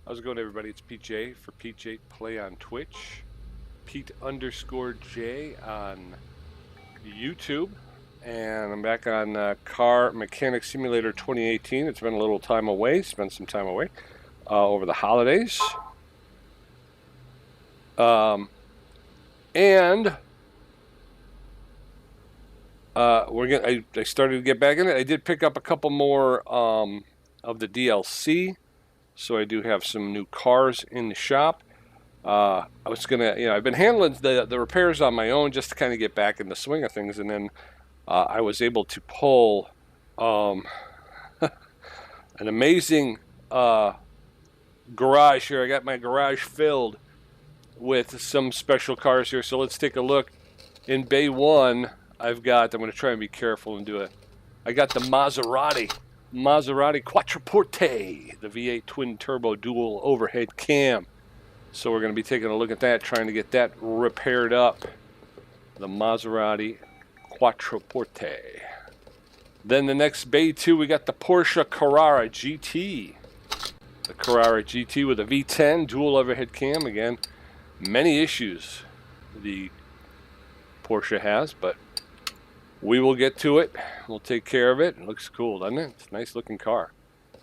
How's it going, everybody? It's Pete J for Pete J Play on Twitch, Pete_J on YouTube, and I'm back on Car Mechanic Simulator 2018. It's been a little time away, spent some time away over the holidays, and I started to get back in it. I did pick up a couple more of the DLC. So I do have some new cars in the shop. I was gonna, I've been handling the repairs on my own just to kind of get back in the swing of things, and then I was able to pull an amazing garage here. I got my garage filled with some special cars here. So let's take a look. In Bay 1, I'm going to try and be careful and do it. I got the Maserati Quattroporte, the V8 twin turbo dual overhead cam. So we're going to be taking a look at that, trying to get that repaired up. The Maserati Quattroporte. Then the next Bay 2, we got the Porsche Carrera GT. The Carrera GT with a V10 dual overhead cam. Again, many issues the Porsche has, but we will get to it. We'll take care of it. It looks cool, doesn't it? It's a nice looking car.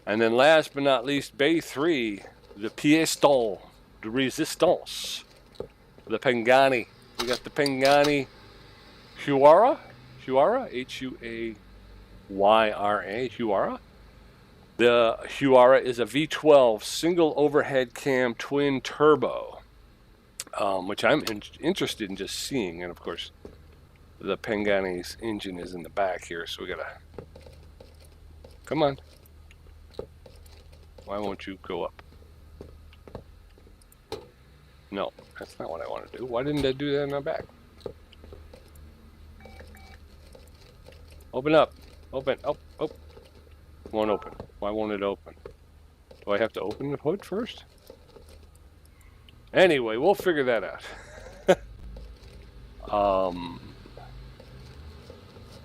And then last but not least, Bay 3, the pièce de résistance, the Pagani. We got the Pagani Huayra, H-U-A-Y-R-A, Huayra. The Huayra is a V12 single overhead cam twin turbo, which I'm interested in just seeing. And of course, the Pagani's engine is in the back here, so we gotta... Come on. Why won't you go up? No, that's not what I want to do. Why didn't I do that in the back? Open up. Open. Oh. Won't open. Why won't it open? Do I have to open the hood first? Anyway, we'll figure that out.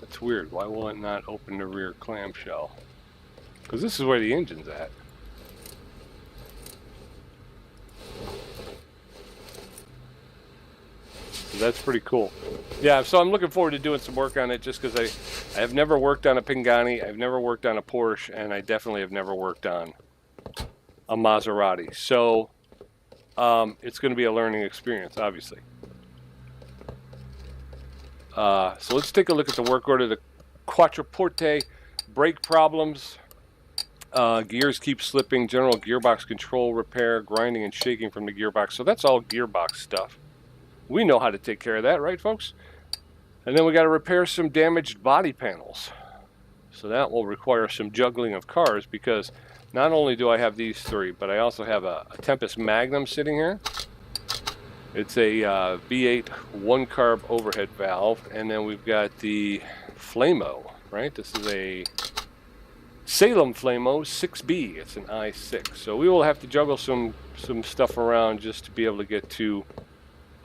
It's weird. Why will it not open the rear clamshell? Because this is where the engine's at. So that's pretty cool. Yeah, so I'm looking forward to doing some work on it just because I have never worked on a Pagani, I've never worked on a Porsche, and I definitely have never worked on a Maserati. So it's going to be a learning experience, obviously. So let's take a look at the work order. The Quattroporte, brake problems, gears keep slipping, general gearbox control repair, grinding and shaking from the gearbox. So that's all gearbox stuff. We know how to take care of that, right, folks? And then we got to repair some damaged body panels. So that will require some juggling of cars because not only do I have these three, but I also have a Tempest Magnum sitting here. It's a V8 one-carb overhead valve, and then we've got the Flamo, right? This is a Salem Flamo 6B. It's an i6. So we will have to juggle some stuff around just to be able to get to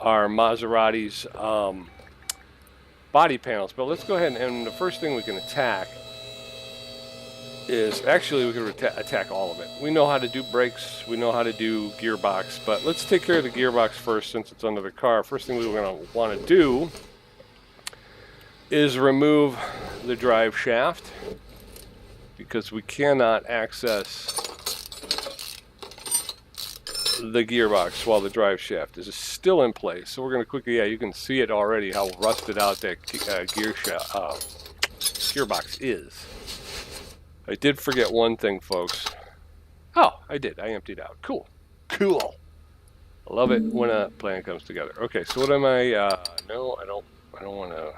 our Maserati's body panels. But let's go ahead and the first thing we can attack is, actually we can attack all of it. We know how to do brakes, we know how to do gearbox, but let's take care of the gearbox first since it's under the car. First thing we're going to want to do is remove the drive shaft because we cannot access the gearbox while the drive shaft is still in place. So we're going to quickly, you can see it already how rusted out that gearbox is. I did forget one thing, folks. Oh, I did. I emptied out. Cool. I love it when a plan comes together. Okay, so what am I? No, I don't want to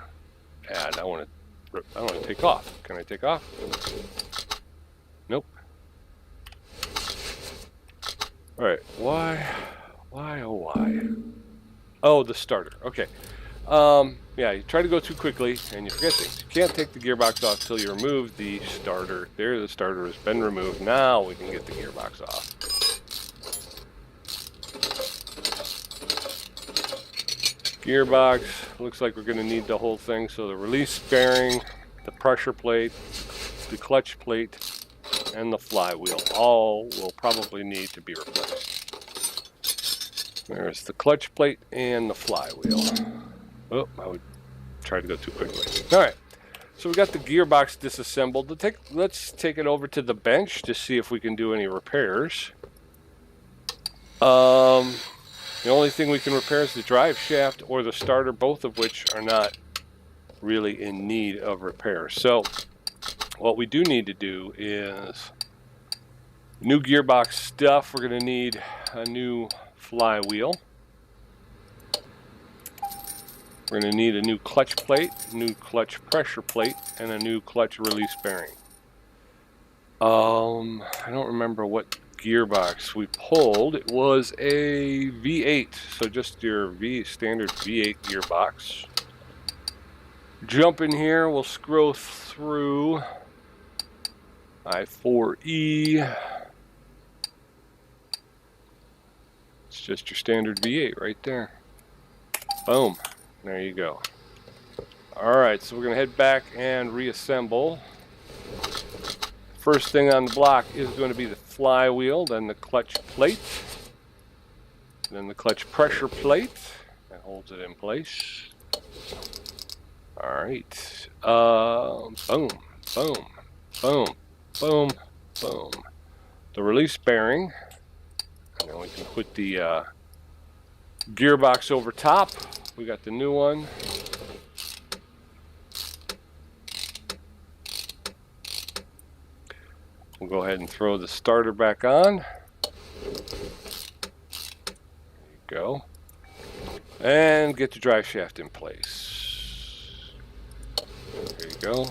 add. I want to take off. Can I take off? Nope. All right. Why? Oh, why? Oh, the starter. Okay. Yeah, you try to go too quickly and you forget things. You can't take the gearbox off till you remove the starter. There, the starter has been removed. Now we can get the gearbox off. Gearbox, looks like we're going to need the whole thing. So the release bearing, the pressure plate, the clutch plate, and the flywheel. All will probably need to be replaced. There's the clutch plate and the flywheel. Oh, I would try to go too quickly. All right, so we got the gearbox disassembled. Let's take it over to the bench to see if we can do any repairs. The only thing we can repair is the drive shaft or the starter, both of which are not really in need of repair. So what we do need to do is new gearbox stuff. We're going to need a new flywheel. We're going to need a new clutch plate, new clutch pressure plate, and a new clutch release bearing. I don't remember what gearbox we pulled. It was a V8, so just your standard V8 gearbox. Jump in here, we'll scroll through I4E. It's just your standard V8 right there. Boom. There you go. Alright, so we're going to head back and reassemble. First thing on the block is going to be the flywheel, then the clutch plate, then the clutch pressure plate. That holds it in place. Alright. Boom, boom, boom, boom, boom. The release bearing. And then we can put the gearbox over top. We got the new one. We'll go ahead and throw the starter back on. There you go. And get the drive shaft in place. There you go.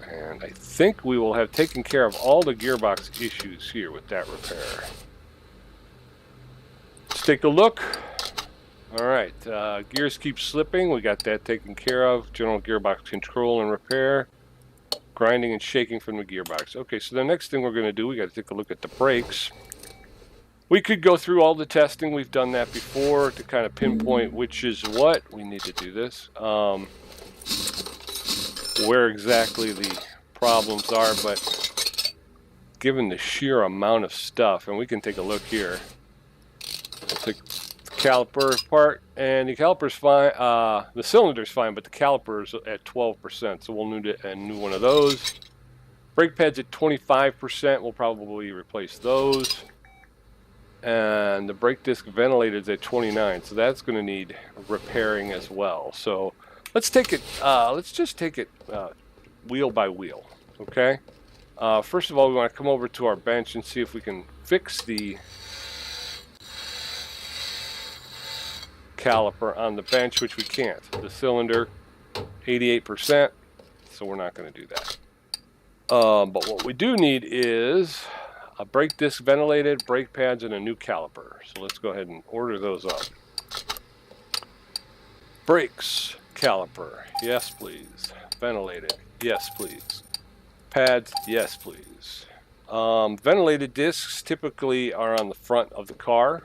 And I think we will have taken care of all the gearbox issues here with that repair. Let's take a look. Alright, gears keep slipping. We got that taken care of. General gearbox control and repair. Grinding and shaking from the gearbox. Okay, so the next thing we're going to do, we got to take a look at the brakes. We could go through all the testing. We've done that before to kind of pinpoint which is what. We need to do this. Where exactly the problems are, but given the sheer amount of stuff, and we can take a look here. We'll take the caliper apart, and the caliper's fine. The cylinder's fine, but the caliper's at 12%, so we'll need a new one of those. Brake pads at 25%. We'll probably replace those. And the brake disc ventilator is at 29%, so that's going to need repairing as well. So let's take it. Let's just take it wheel by wheel. Okay. First of all, we want to come over to our bench and see if we can fix the caliper on the bench, which we can't. The cylinder, 88%, so we're not going to do that. But what we do need is a brake disc ventilated, brake pads, and a new caliper. So let's go ahead and order those up. Brakes, caliper, yes please. Ventilated, yes please. Pads, yes please. Ventilated discs typically are on the front of the car,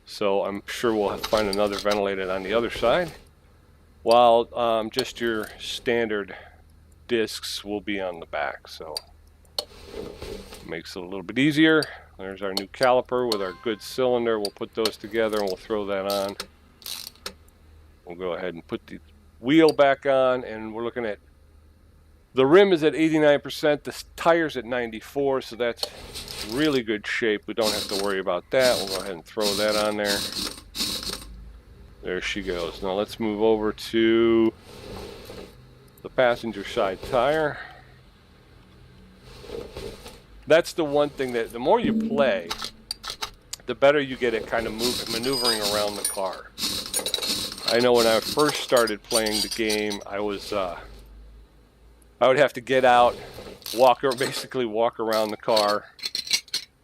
so I'm sure we'll have to find another ventilated on the other side, while just your standard discs will be on the back, so makes it a little bit easier. There's our new caliper with our good cylinder. We'll put those together and we'll throw that on. We'll go ahead and put the wheel back on, and we're looking at the rim is at 89%, the tire's at 94%, so that's really good shape. We don't have to worry about that. We'll go ahead and throw that on there. There she goes. Now let's move over to the passenger side tire. That's the one thing that the more you play, the better you get at kind of maneuvering around the car. I know when I first started playing the game, I would have to get out, basically walk around the car.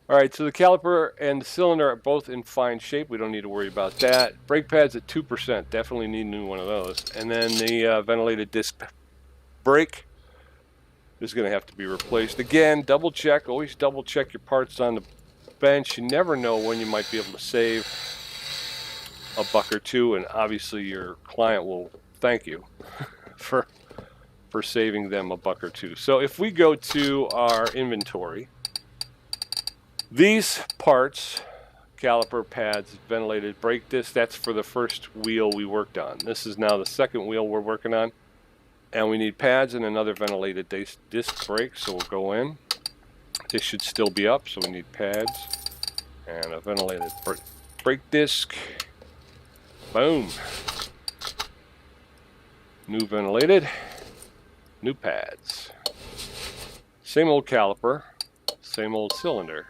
Alright, so the caliper and the cylinder are both in fine shape. We don't need to worry about that. Brake pads at 2%. Definitely need a new one of those. And then the ventilated disc brake is going to have to be replaced. Again, double check. Always double check your parts on the bench. You never know when you might be able to save a buck or two, and obviously your client will thank you for for saving them a buck or two. So if we go to our inventory, these parts, caliper, pads, ventilated brake disc, that's for the first wheel we worked on. This is now the second wheel we're working on. And we need pads and another ventilated disc brake, so we'll go in. This should still be up, so we need pads and a ventilated brake disc. Boom. New ventilated, new pads. Same old caliper, same old cylinder.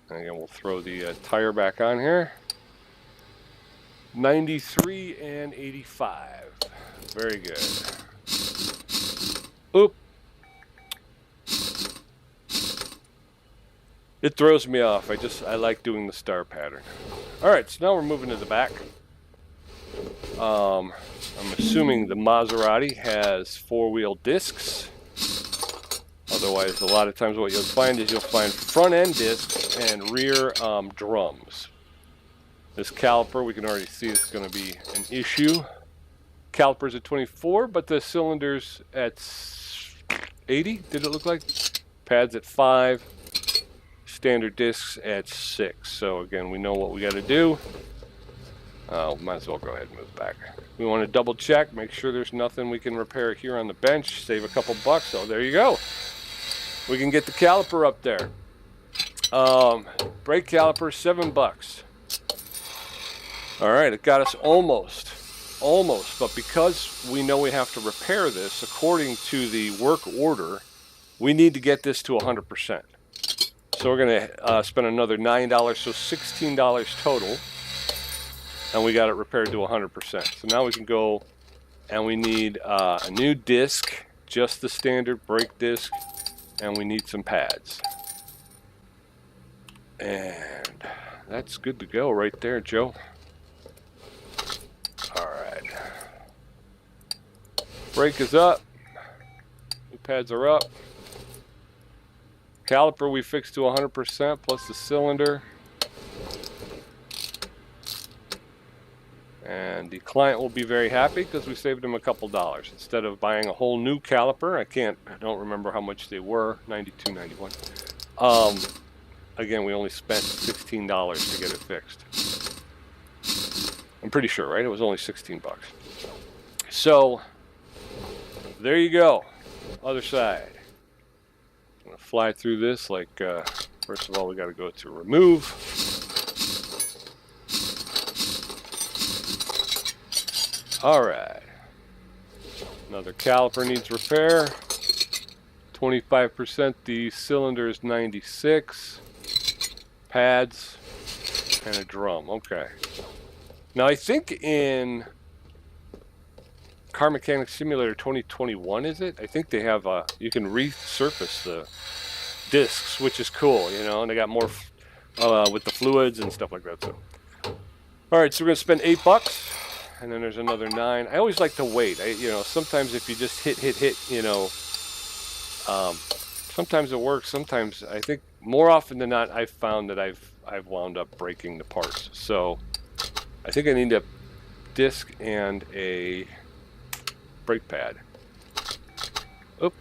And again, we'll throw the tire back on here. 93 and 85. Very good. Oop. It throws me off. I like doing the star pattern. Alright, so now we're moving to the back. I'm assuming the Maserati has four-wheel discs. Otherwise, a lot of times what you'll find is you'll find front end discs and rear drums. This caliper, we can already see it's going to be an issue. Caliper's at 24, but the cylinder's at 80, did it look like? Pads at 5, standard discs at 6. So again, we know what we got to do. Might as well go ahead and move back. We want to double check, make sure there's nothing we can repair here on the bench, save a couple bucks. Oh, there you go. We can get the caliper up there. Brake caliper, $7. All right, it got us almost, but because we know we have to repair this, according to the work order, we need to get this to 100%. So we're going to spend another $9, so $16 total, and we got it repaired to 100%. So now we can go, and we need a new disc, just the standard brake disc, and we need some pads. And that's good to go right there, Joe. Alright. Brake is up. New pads are up. Caliper we fixed to 100% plus the cylinder. And the client will be very happy because we saved him a couple dollars. Instead of buying a whole new caliper, I don't remember how much they were, 92, 91. Again, we only spent $16 to get it fixed. I'm pretty sure, right? It was only 16 bucks. So, there you go. Other side. I'm going to fly through this like, first of all, we got to go to remove. Alright. Another caliper needs repair. 25%, the cylinder is 96. Pads and a drum. Okay. Now I think in Car Mechanics Simulator 2021, is it? I think they have you can resurface the discs, which is cool, you know, and they got more with the fluids and stuff like that. So, all right, so we're gonna spend $8, and then there's another 9. I always like to wait. You know, sometimes if you just hit, you know, sometimes it works. Sometimes I think more often than not, I've found that I've wound up breaking the parts. So I think I need a disc and a brake pad. Oop.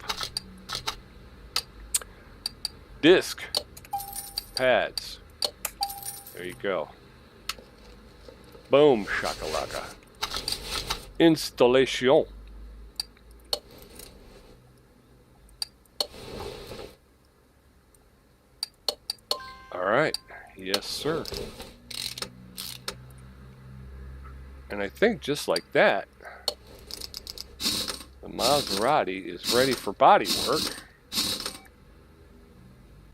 Disc. Pads. There you go. Boom shakalaka. Installation. All right. Yes, sir. And I think just like that, the Maserati is ready for body work.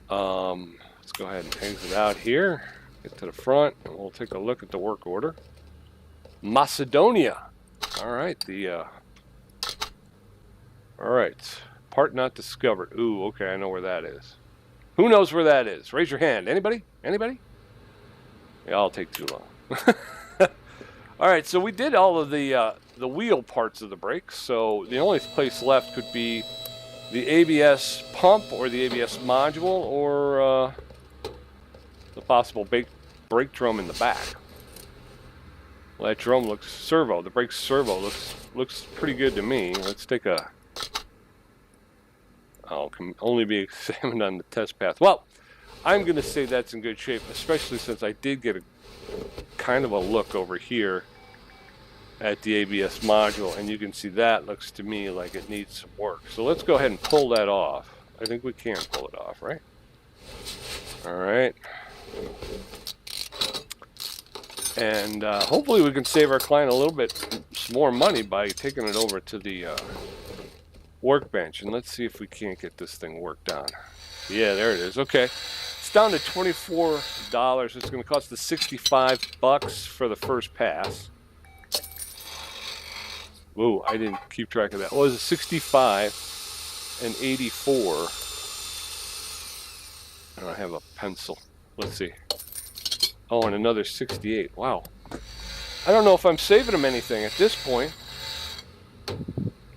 Let's go ahead and exit out here, get to the front, and we'll take a look at the work order. Macedonia. All right, all right, part not discovered. Ooh, okay, I know where that is. Who knows where that is? Raise your hand. Anybody? Anybody? Yeah, I'll take too long. All right, so we did all of the wheel parts of the brakes, so the only place left could be the ABS pump or the ABS module or the possible brake drum in the back. Well, that drum looks servo. The brake servo looks pretty good to me. Let's take a. Oh, can only be examined on the test path. Well, I'm going to say that's in good shape, especially since I did get a kind of a look over here at the ABS module, and you can see that looks to me like it needs some work. So let's go ahead and pull that off. I think we can pull it off, right? All right. And hopefully we can save our client a little bit more money by taking it over to the workbench. And let's see if we can't get this thing worked on. Yeah, there it is. Okay. It's down to $24. It's going to cost us $65 for the first pass. Whoa, I didn't keep track of that. What was it? 65 and 84. I don't have a pencil. Let's see. Oh, and another 68. Wow. I don't know if I'm saving them anything at this point.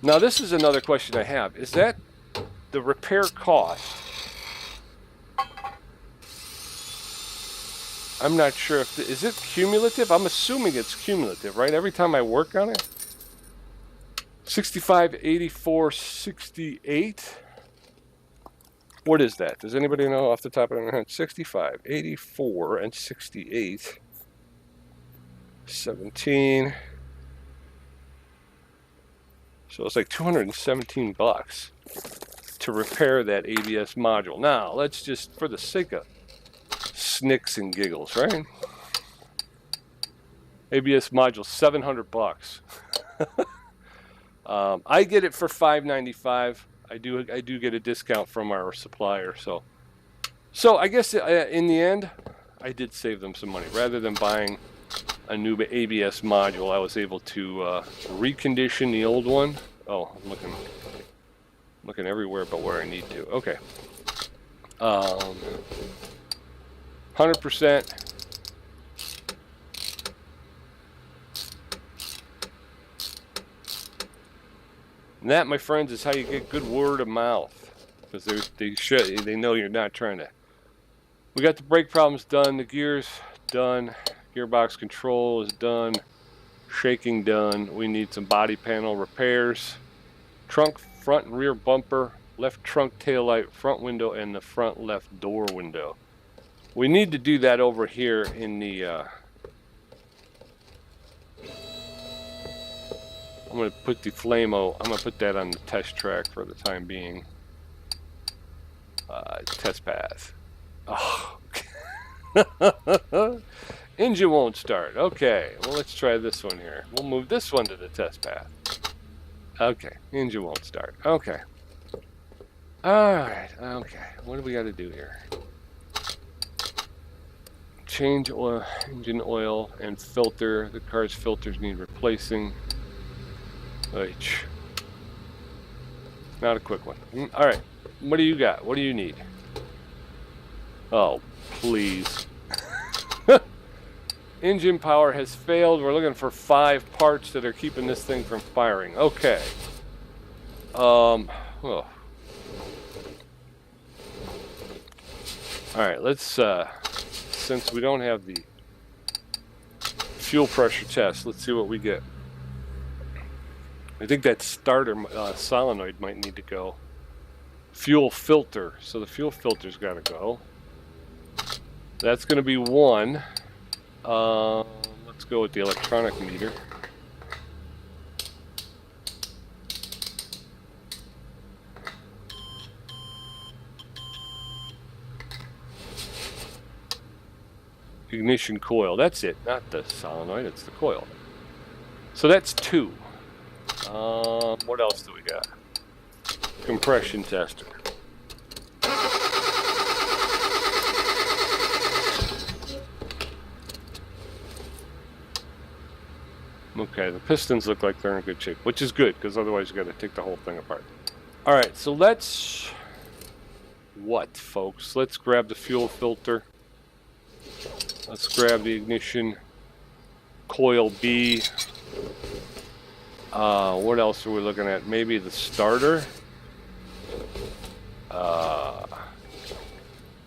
Now, this is another question I have. Is that the repair cost? I'm not sure if... is it cumulative? I'm assuming it's cumulative, right? Every time I work on it? 65, 84, 68? What is that? Does anybody know off the top of their head? 65, 84, and 68. 17. So it's like $217 to repair that ABS module. Now, let's just, for the sake of snicks and giggles, right? ABS module, $700. I get it for $595. I do get a discount from our supplier, so I guess in the end I did save them some money. Rather than buying a new ABS module, I was able to recondition the old one. Oh, I'm looking everywhere but where I need to. Okay, 100%. And that, my friends, is how you get good word of mouth, because they know you're not trying to. We got the brake problems done, the gears done, gearbox control is done, shaking done. We need some body panel repairs, trunk, front and rear bumper, left trunk tail light, front window, and the front left door window. We need to do that over here in the. I'm going to put the Flamo, I'm going to put that on the test track for the time being. Test path. Oh. Engine won't start. Okay, well, let's try this one here. We'll move this one to the test path. Okay, engine won't start. Okay. Alright, okay. What do we got to do here? Change oil, engine oil and filter. The car's filters need replacing. Not a quick one. All right, what do you got? What do you need? Oh, please. Engine power has failed. We're looking for 5 parts that are keeping this thing from firing. Okay. Well. All right, let's, since we don't have the fuel pressure test, let's see what we get. I think that starter solenoid might need to go. Fuel filter. So the fuel filter's got to go. That's going to be 1. Let's go with the electronic meter. Ignition coil. That's it. Not the solenoid. It's the coil. So that's 2. What else do we got? Compression tester. Okay, the pistons look like they're in good shape, which is good, because otherwise you got to take the whole thing apart. All right, so let's... what, folks? Let's grab the fuel filter. Let's grab the ignition coil B. What else are we looking at? Maybe the starter.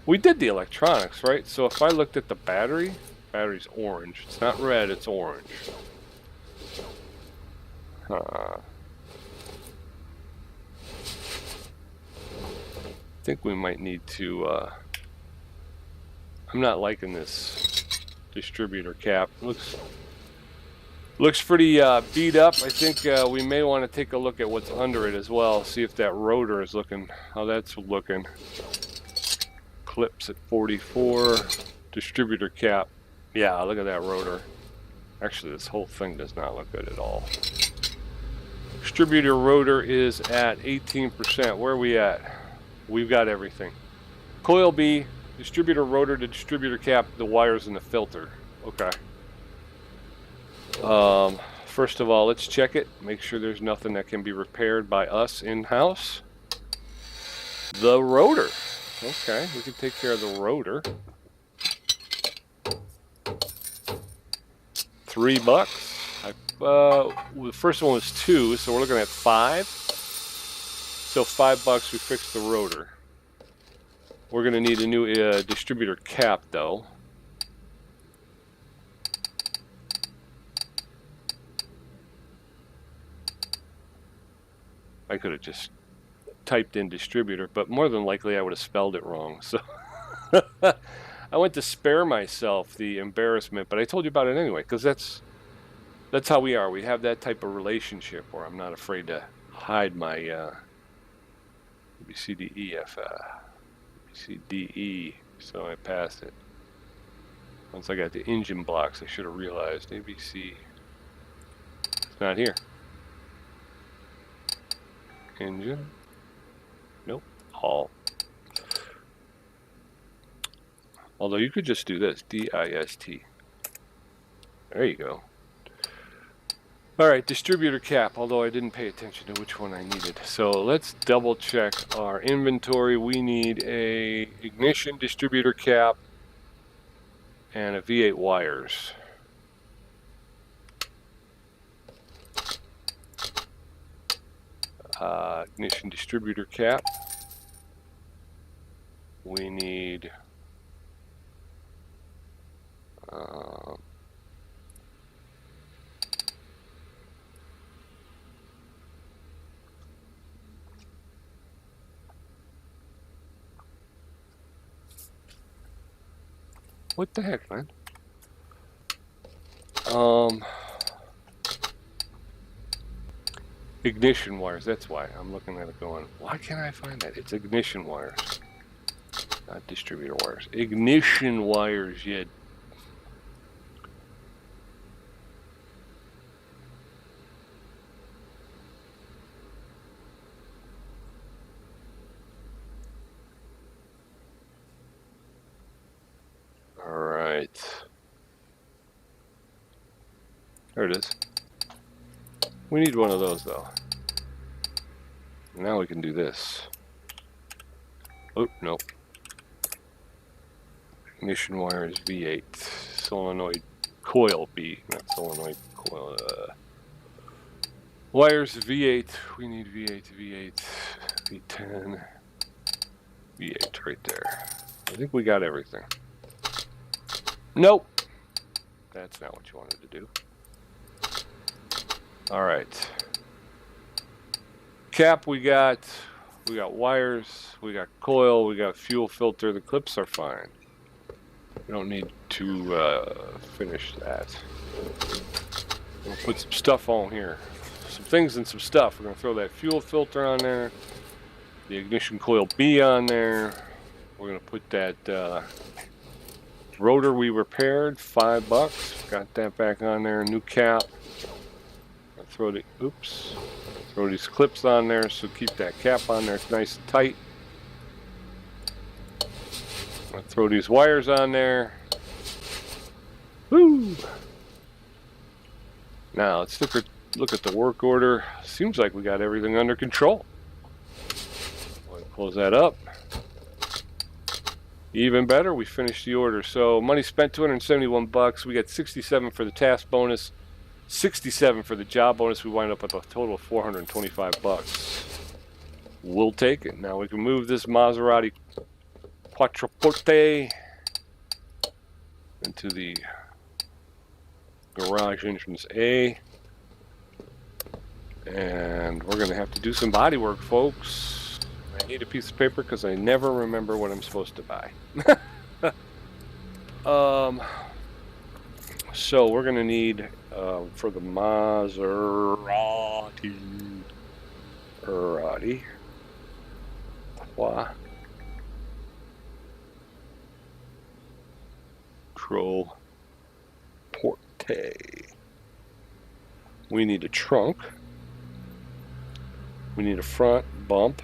We did the electronics, right? So if I looked at the battery's orange. It's not red, it's orange. I think we might need to, I'm not liking this distributor cap. Looks pretty beat up. I think we may want to take a look at what's under it as well. See if that rotor is looking, how that's looking. Clips at 44. Distributor cap. Yeah, look at that rotor. Actually, this whole thing does not look good at all. Distributor rotor is at 18%. Where are we at? We've got everything. Coil B, distributor rotor to distributor cap, the wires and the filter. Okay. First of all, let's check it. Make sure there's nothing that can be repaired by us in-house. The rotor. Okay, we can take care of the rotor. $3. The first one was 2, so we're looking at 5. So $5 we fixed the rotor. We're gonna need a new distributor cap though. I could have just typed in distributor, but more than likely I would have spelled it wrong. So I went to spare myself the embarrassment, but I told you about it anyway, because that's how we are. We have that type of relationship where I'm not afraid to hide my B, C, D, E, F, B, C, D, E. So I passed it. Once I got the engine blocks, I should have realized ABC. It's not here. Engine. Nope. All. Although you could just do this. D-I-S-T. There you go. Alright, distributor cap, although I didn't pay attention to which one I needed. So let's double check our inventory. We need a ignition distributor cap and a V8 wires. Ignition distributor cap. We need what the heck, man? Ignition wires, that's why. I'm looking at it going, why can't I find that? It's ignition wires, not distributor wires. Ignition wires, yeah. All right. There it is. We need one of those though. Now we can do this. Oh, nope. Ignition wire is V8. Solenoid coil B, not solenoid coil. Wires V8. We need V8, V8, V10, V8 right there. I think we got everything. Nope. That's not what you wanted to do. All right. Cap we got wires, we got coil, we got fuel filter. The clips are fine. We don't need to finish that. We'll put some stuff on here. Some things and some stuff. We're going to throw that fuel filter on there. The ignition coil B on there. We're going to put that rotor we repaired, $5. Got that back on there. New cap. Throw the, oops. Throw these clips on there, so keep that cap on there. It's nice and tight. I'll throw these wires on there. Woo! Now let's look at the work order. Seems like we got everything under control. I'll close that up. Even better, we finished the order. So money spent, $271. We got 67 for the task bonus, 67 for the job bonus. We wind up with a total of $425. We'll take it. Now we can move this Maserati Quattroporte into the garage entrance A. And we're going to have to do some body work, folks. I need a piece of paper because I never remember what I'm supposed to buy. So we're going to need, for the Maserati, Quattro Porte. We need a trunk. We need a front bump.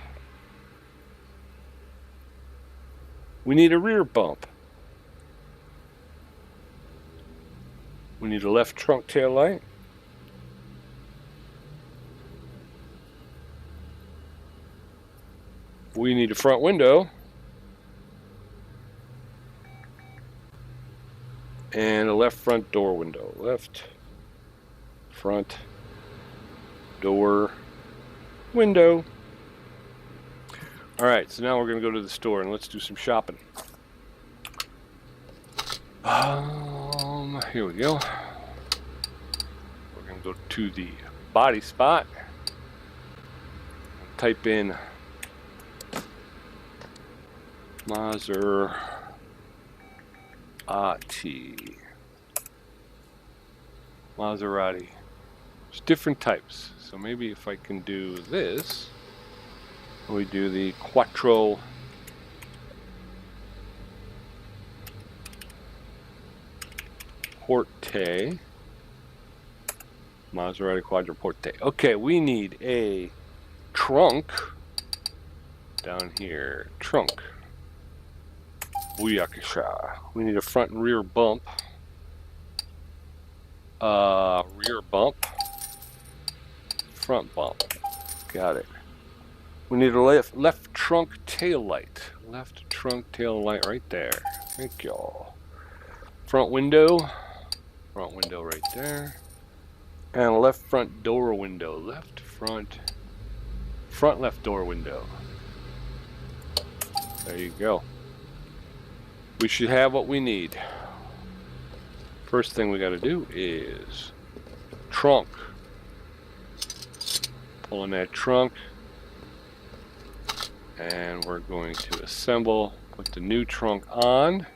We need a rear bump. We need a left trunk tail light. We need a front window. And a left front door window. Left front door window. Alright, so now we're going to go to the store and let's do some shopping. Here we go. We're going to go to the body spot. Type in Maserati. Maserati. There's different types. So maybe if I can do this, we do the Quattro Porte. Maserati Quattro Porte. Okay, we need a trunk down here. Trunk. Booyakasha. We need a front and rear bump. Rear bump. Front bump. Got it. We need a left trunk tail light. Left trunk tail light right there. Thank y'all. Front window. Front window right there. And a left front door window. Left front left door window. There you go. We should have what we need. First thing we got to do is trunk. Pulling that trunk. And we're going to assemble, put the new trunk on.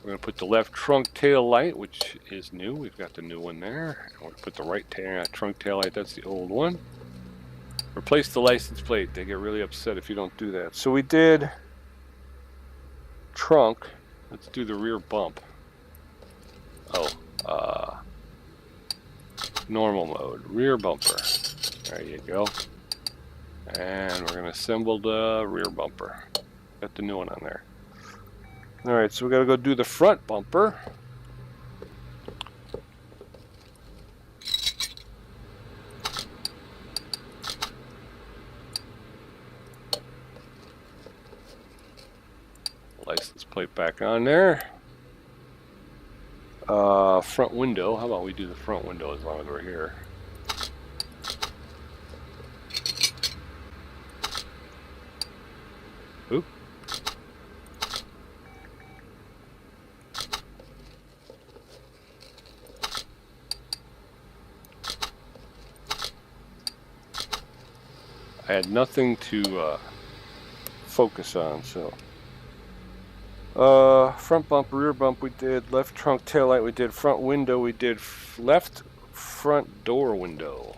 We're going to put the left trunk tail light, which is new. We've got the new one there. And we're going to put the right trunk tail light. That's the old one. Replace the license plate. They get really upset if you don't do that. So we did trunk. Let's do the rear bump. Normal mode. Rear bumper. There you go. And we're going to assemble the rear bumper. Got the new one on there. Alright, so we got to go do the front bumper. License plate back on there. Front window. How about we do the front window as long as we're here? Oop. I had nothing to focus on, so front bump, rear bump we did, left trunk tail light we did, front window we did, left front door window.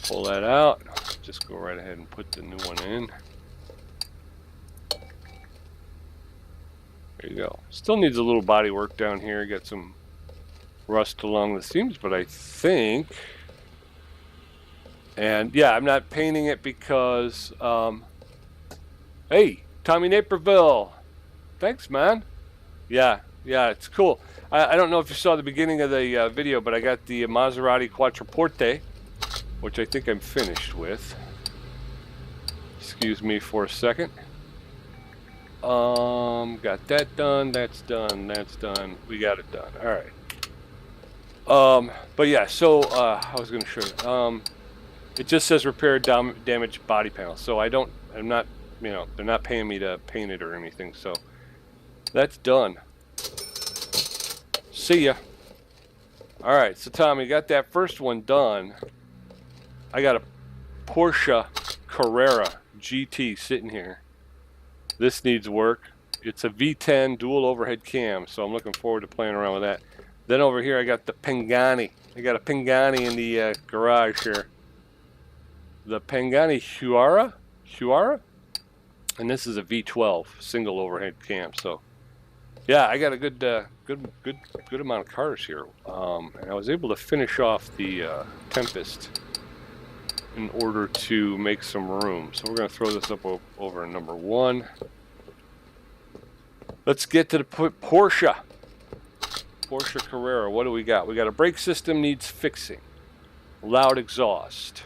Pull that out. Just go right ahead and put the new one in. There you go. Still needs a little body work down here. Got some rust along the seams, but I think, and yeah, I'm not painting it because hey, Tommy Naperville, thanks, man. Yeah, it's cool. I don't know if you saw the beginning of the video, but I got the Maserati Quattroporte, which I think I'm finished with. Excuse me for a second. Got that done, that's done, we got it done. Alright. But yeah, so I was gonna show you. It just says repair damaged body panel. So I'm not, you know, they're not paying me to paint it or anything, so that's done. See ya. All right, so Tommy, got that first one done. I got a Porsche Carrera GT sitting here. This needs work. It's a V10 dual overhead cam, so I'm looking forward to playing around with that. Then over here I got the Pagani. I got a Pagani in the garage here. The Pagani Huayra, and this is a V12 single overhead cam. So yeah, I got a good amount of cars here, and I was able to finish off the Tempest in order to make some room. So we're going to throw this up over number 1. Let's get to the Porsche Carrera. What do we got? We got a brake system needs fixing, loud exhaust,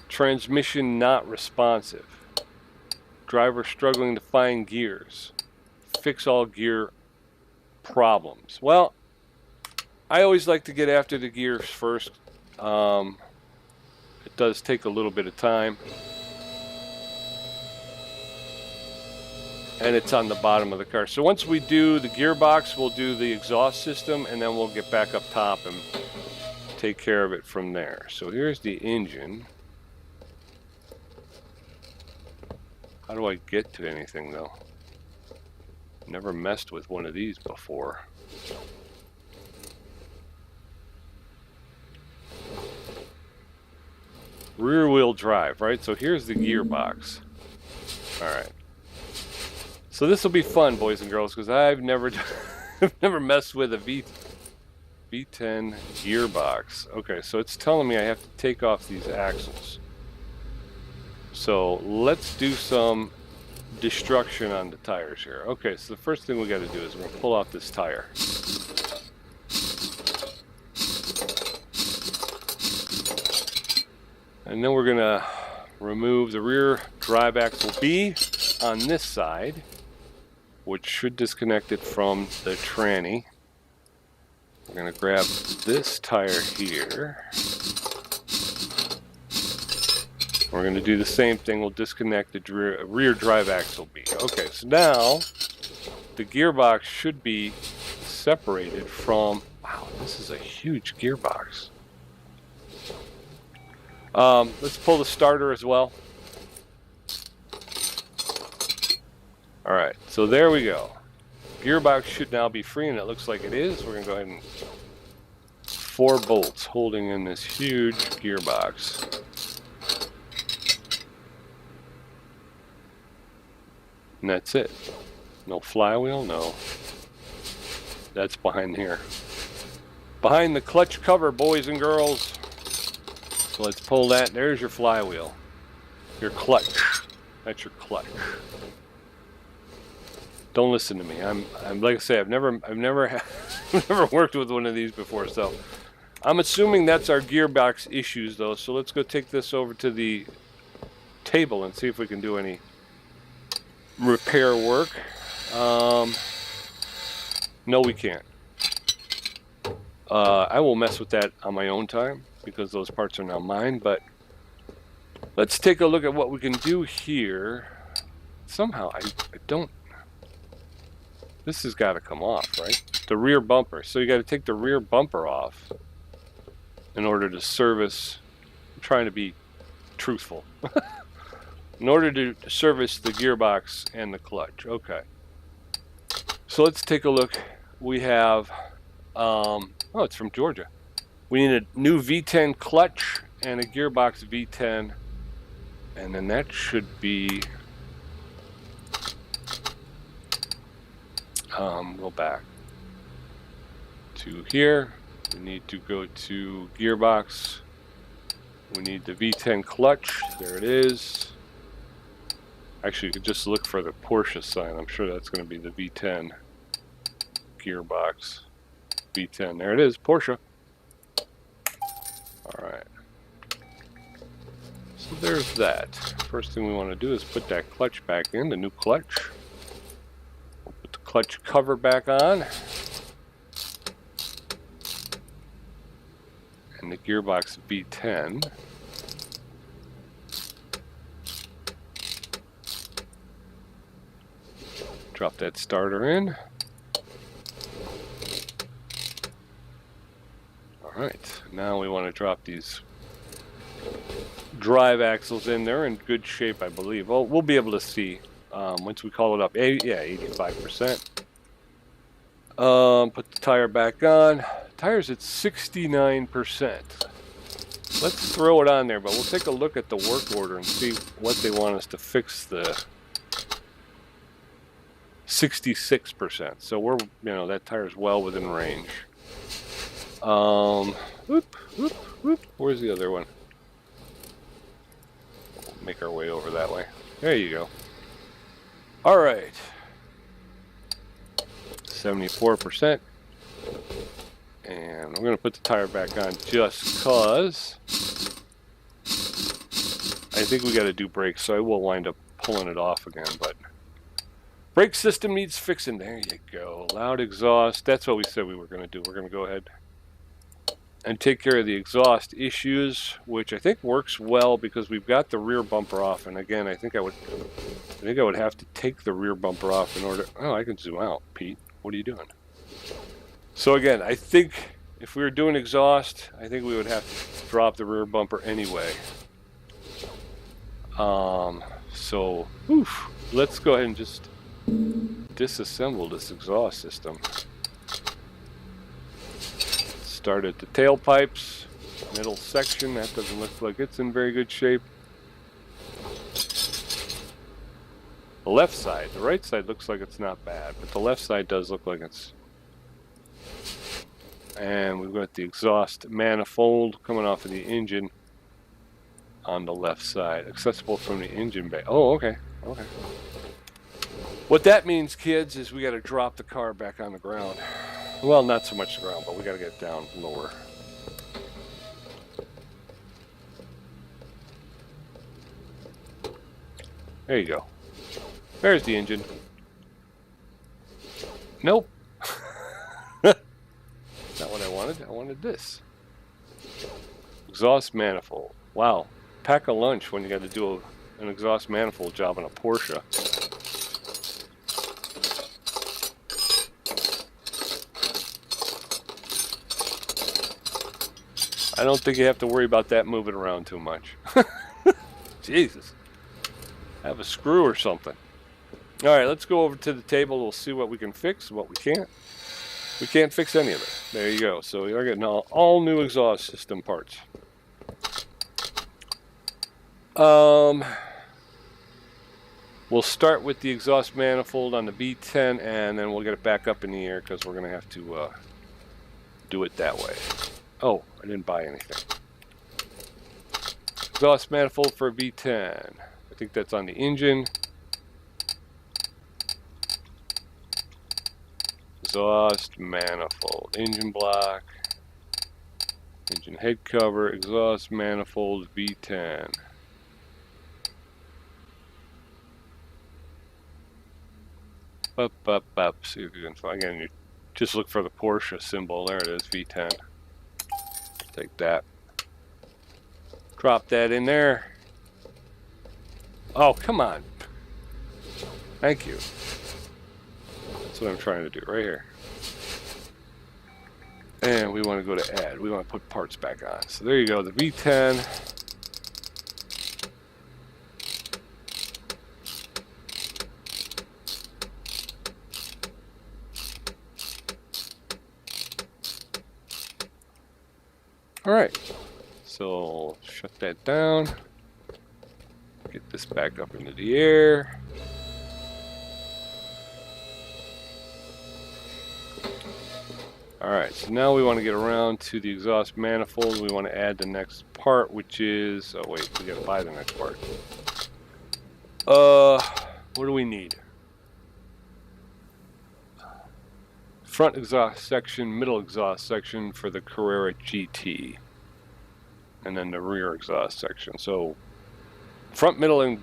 transmission not responsive, driver struggling to find gears, fix all gear problems. Well, I always like to get after the gears first. It does take a little bit of time, and it's on the bottom of the car. So once we do the gearbox, we'll do the exhaust system, and then we'll get back up top and take care of it from there. So here's the engine. How do I get to anything though? Never messed with one of these before. Rear wheel drive, right? So here's the gearbox. All right. So this will be fun, boys and girls, because I've never messed with a V10 gearbox. Okay, so it's telling me I have to take off these axles. So let's do some destruction on the tires here. Okay, so the first thing we got to do is we're going to pull out this tire. And then we're going to remove the rear drive axle B on this side, which should disconnect it from the tranny. We're going to grab this tire here. We're going to do the same thing. We'll disconnect the rear drive axle B. Okay, so now the gearbox should be separated from... Wow, this is a huge gearbox. Let's pull the starter as well. All right, so there we go. Gearbox should now be free, and it looks like it is. We're going to go ahead and 4 bolts holding in this huge gearbox. And that's it. No flywheel, no. That's behind here. Behind the clutch cover, boys and girls. So let's pull that. There's your flywheel. Your clutch. That's your clutch. Don't listen to me. I'm like I say, I've never worked with one of these before, so I'm assuming that's our gearbox issues though. So let's go take this over to the table and see if we can do any repair work. No, we can't. I will mess with that on my own time because those parts are now mine, but let's take a look at what we can do here. Somehow I don't... This has got to come off, right? The rear bumper. So you got to take the rear bumper off in order to service... I'm trying to be truthful. In order to service the gearbox and the clutch. Okay. So let's take a look. We have... oh, it's from Georgia. We need a new V10 clutch and a gearbox V10. And then that should be... go back to here. We need to go to gearbox. We need the V10 clutch. There it is. Actually, you could just look for the Porsche sign. I'm sure that's going to be the V10 gearbox. V10. There it is, Porsche. All right. So there's that. First thing we want to do is put that clutch back in, the new clutch. We'll put the clutch cover back on. And the gearbox V10. Drop that starter in. Alright, now we want to drop these drive axles in there in good shape, I believe. Well, we'll be able to see once we call it up. Yeah, 85%. Put the tire back on. Tire's at 69%. Let's throw it on there, but we'll take a look at the work order and see what they want us to fix the 66%. So we're, that tire's well within range. Where's the other one? We'll make our way over that way. There you go. All right. 74%. And I'm going to put the tire back on just because I think we got to do brakes, so I will wind up pulling it off again, but brake system needs fixing. There you go. Loud exhaust. That's what we said we were going to do. We're going to go ahead and take care of the exhaust issues, which I think works well because we've got the rear bumper off. And again, I think I would have to take the rear bumper off in order. Oh, I can zoom out, Pete. What are you doing? So again, I think if we were doing exhaust, I think we would have to drop the rear bumper anyway. So let's go ahead and just disassemble this exhaust system. Start at the tailpipes, middle section. That doesn't look like it's in very good shape. The left side, the right side looks like it's not bad, but the left side does look like it's. And we've got the exhaust manifold coming off of the engine on the left side, accessible from the engine bay. Oh, okay. What that means, kids, is we got to drop the car back on the ground. Well, not so much the ground, but we got to get it down lower. There you go. There's the engine. Nope. Not what I wanted. I wanted this. Exhaust manifold. Wow. Pack a lunch when you got to do an exhaust manifold job on a Porsche. I don't think you have to worry about that moving around too much. Jesus. Have a screw or something. All right, let's go over to the table. We'll see what we can fix and what we can't. We can't fix any of it. There you go. So you're getting all new exhaust system parts. We'll start with the exhaust manifold on the V10, and then we'll get it back up in the air because we're going to have to do it that way. Oh, I didn't buy anything. Exhaust manifold for V10. I think that's on the engine. Exhaust manifold, engine block, engine head cover, exhaust manifold V10. Up. See if you can find. Again, you just look for the Porsche symbol. There it is, V10. Take that. Drop that in there. Oh, come on. Thank you. That's what I'm trying to do right here. And we want to go to add. We want to put parts back on. So there you go, the V10. All right, so shut that down. Get this back up into the air. All right, so now we want to get around to the exhaust manifold. We want to add the next part, which is, oh wait, we got to buy the next part. What do we need? Front exhaust section, middle exhaust section for the Carrera GT, and then the rear exhaust section. So front, middle, and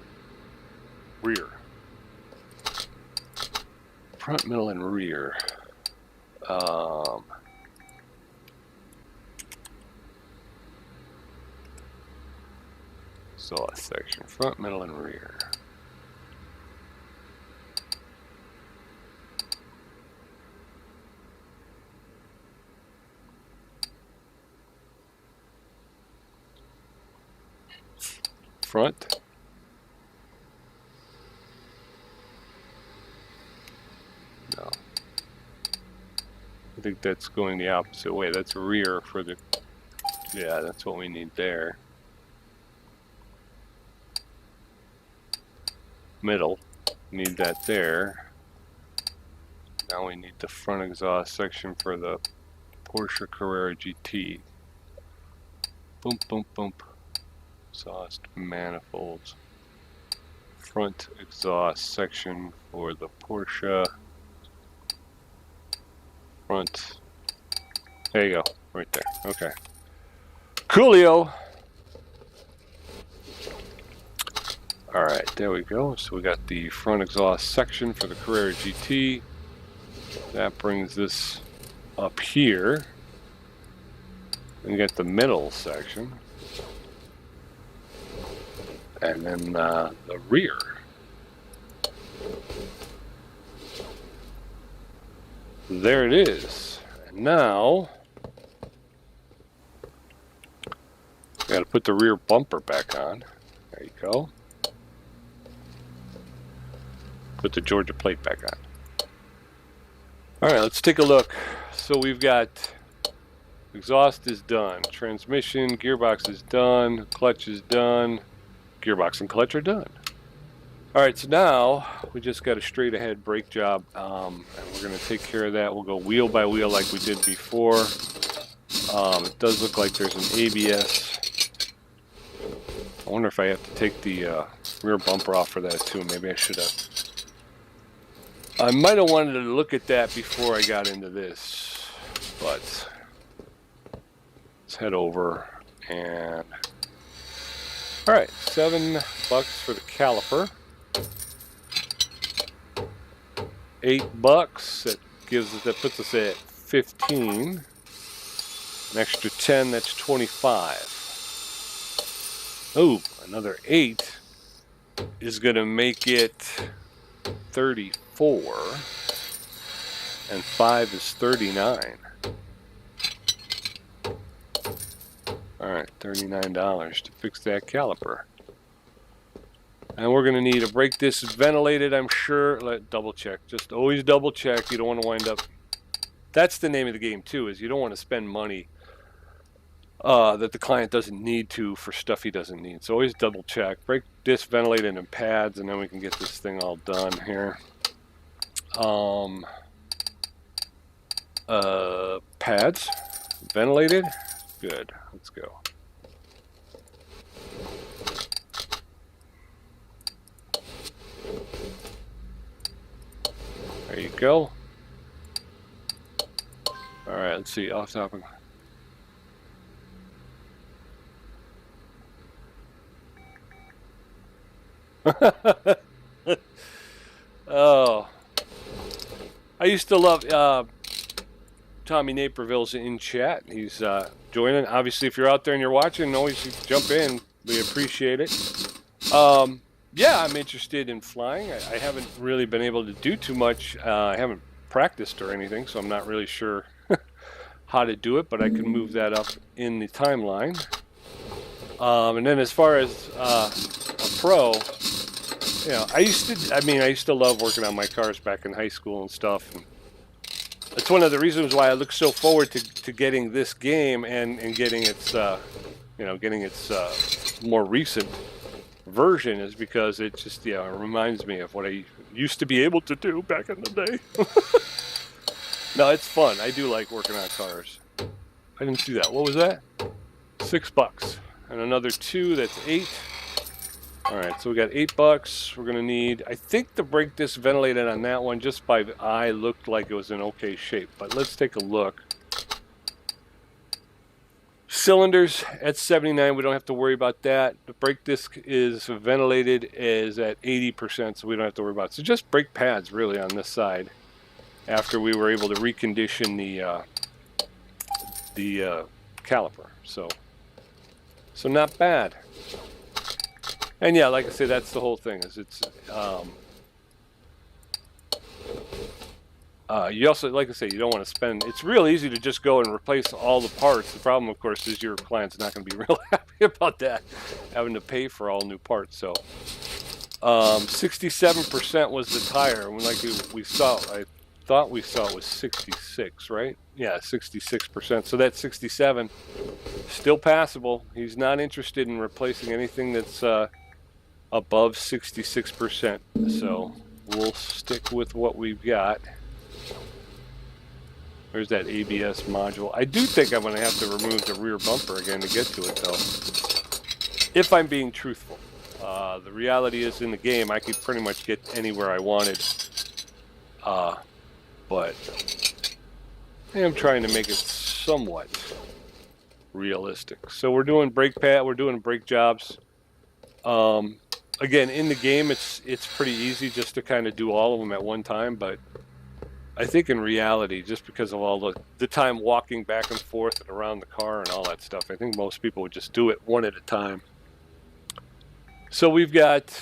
rear. Front, middle, and rear. Exhaust section, front, middle, and rear. front. No. I think that's going the opposite way. That's rear for the... Yeah, that's what we need there. Middle. Need that there. Now we need the front exhaust section for the Porsche Carrera GT. Boom, boom, boom. Exhaust manifolds. Front exhaust section for the Porsche. Front. There you go. Right there. Okay. Coolio. Alright, there we go. So we got the front exhaust section for the Carrera GT. That brings this up here. And you get the middle section. And then the rear. There it is. And now, got to put the rear bumper back on. There you go. Put the Georgia plate back on. Alright, let's take a look. So we've got exhaust is done, transmission, gearbox is done, clutch is done, gearbox and clutch are done. Alright, so now we just got a straight ahead brake job, and we're going to take care of that. We'll go wheel by wheel like we did before. It does look like there's an ABS. I wonder if I have to take the rear bumper off for that too. Maybe I should have. I might have wanted to look at that before I got into this, but let's head over and all right, $7 for the caliper, $8 that puts us at 15. An extra 10, that's 25. Oh, another 8 is gonna make it 34, and 5 is 39. Alright, $39 to fix that caliper. And we're going to need a brake disc ventilated, I'm sure. Double check. Just always double check. You don't want to wind up... That's the name of the game too, is you don't want to spend money that the client doesn't need to for stuff he doesn't need. So always double check. Brake disc ventilated and pads, and then we can get this thing all done here. Pads ventilated. Good. Let's go. There you go. All right. Let's see. Off topic. Oh, I used to love Tommy Naperville's in chat. He's joining. Obviously, if you're out there and you're watching, always jump in. We appreciate it. Yeah, I'm interested in flying. I haven't really been able to do too much. I haven't practiced or anything, so I'm not really sure how to do it, but I can move that up in the timeline. And then as far as a pro, you know, I used to love working on my cars back in high school and stuff. And it's one of the reasons why I look so forward to getting this game and getting its, getting its more recent version, is because it just, it reminds me of what I used to be able to do back in the day. No, it's fun. I do like working on cars. I didn't see that. What was that? $6. And another 2, that's 8. Alright, so we got $8. We're going to need, I think the brake disc ventilated on that one, just by the eye, looked like it was in okay shape. But let's take a look. Cylinders at 79, we don't have to worry about that. The brake disc is ventilated, is at 80%, so we don't have to worry about it. So just brake pads, really, on this side, after we were able to recondition the caliper. So not bad. And yeah, like I say, that's the whole thing. Is it's You also, like I say, you don't want to spend. It's real easy to just go and replace all the parts. The problem, of course, is your client's not going to be real happy about that, having to pay for all new parts. So, 67% was the tire. When we saw, I thought we saw it was 66, right? Yeah, 66%. So that 67, still passable. He's not interested in replacing anything that's above 66%. So we'll stick with what we've got. There's that ABS module. I do think I'm going to have to remove the rear bumper again to get to it, though. If I'm being truthful. The reality is, in the game, I could pretty much get anywhere I wanted. But I am trying to make it somewhat realistic. So we're doing brake pad. We're doing brake jobs. Again, in the game, it's pretty easy just to kind of do all of them at one time, but I think in reality, just because of all the time walking back and forth and around the car and all that stuff, I think most people would just do it one at a time. So we've got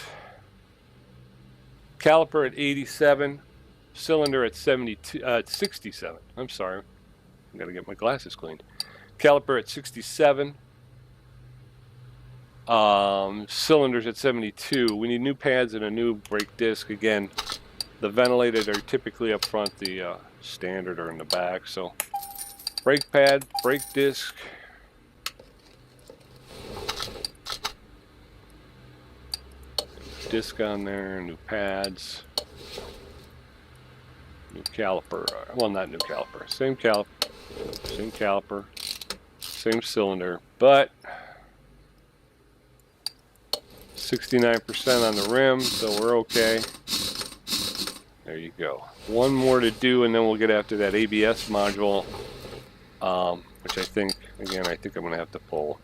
caliper at 87, cylinder at 67. I'm sorry, I gotta get my glasses cleaned. Caliper at 67. Cylinders at 72. We need new pads and a new brake disc. Again, the ventilated are typically up front, the standard are in the back. So brake pad, brake disc, disc on there, new pads, new caliper. Well, not new caliper, same caliper, same cylinder, but 69% on the rim, so we're okay. There you go. One more to do, and then we'll get after that ABS module, which I think I'm going to have to pull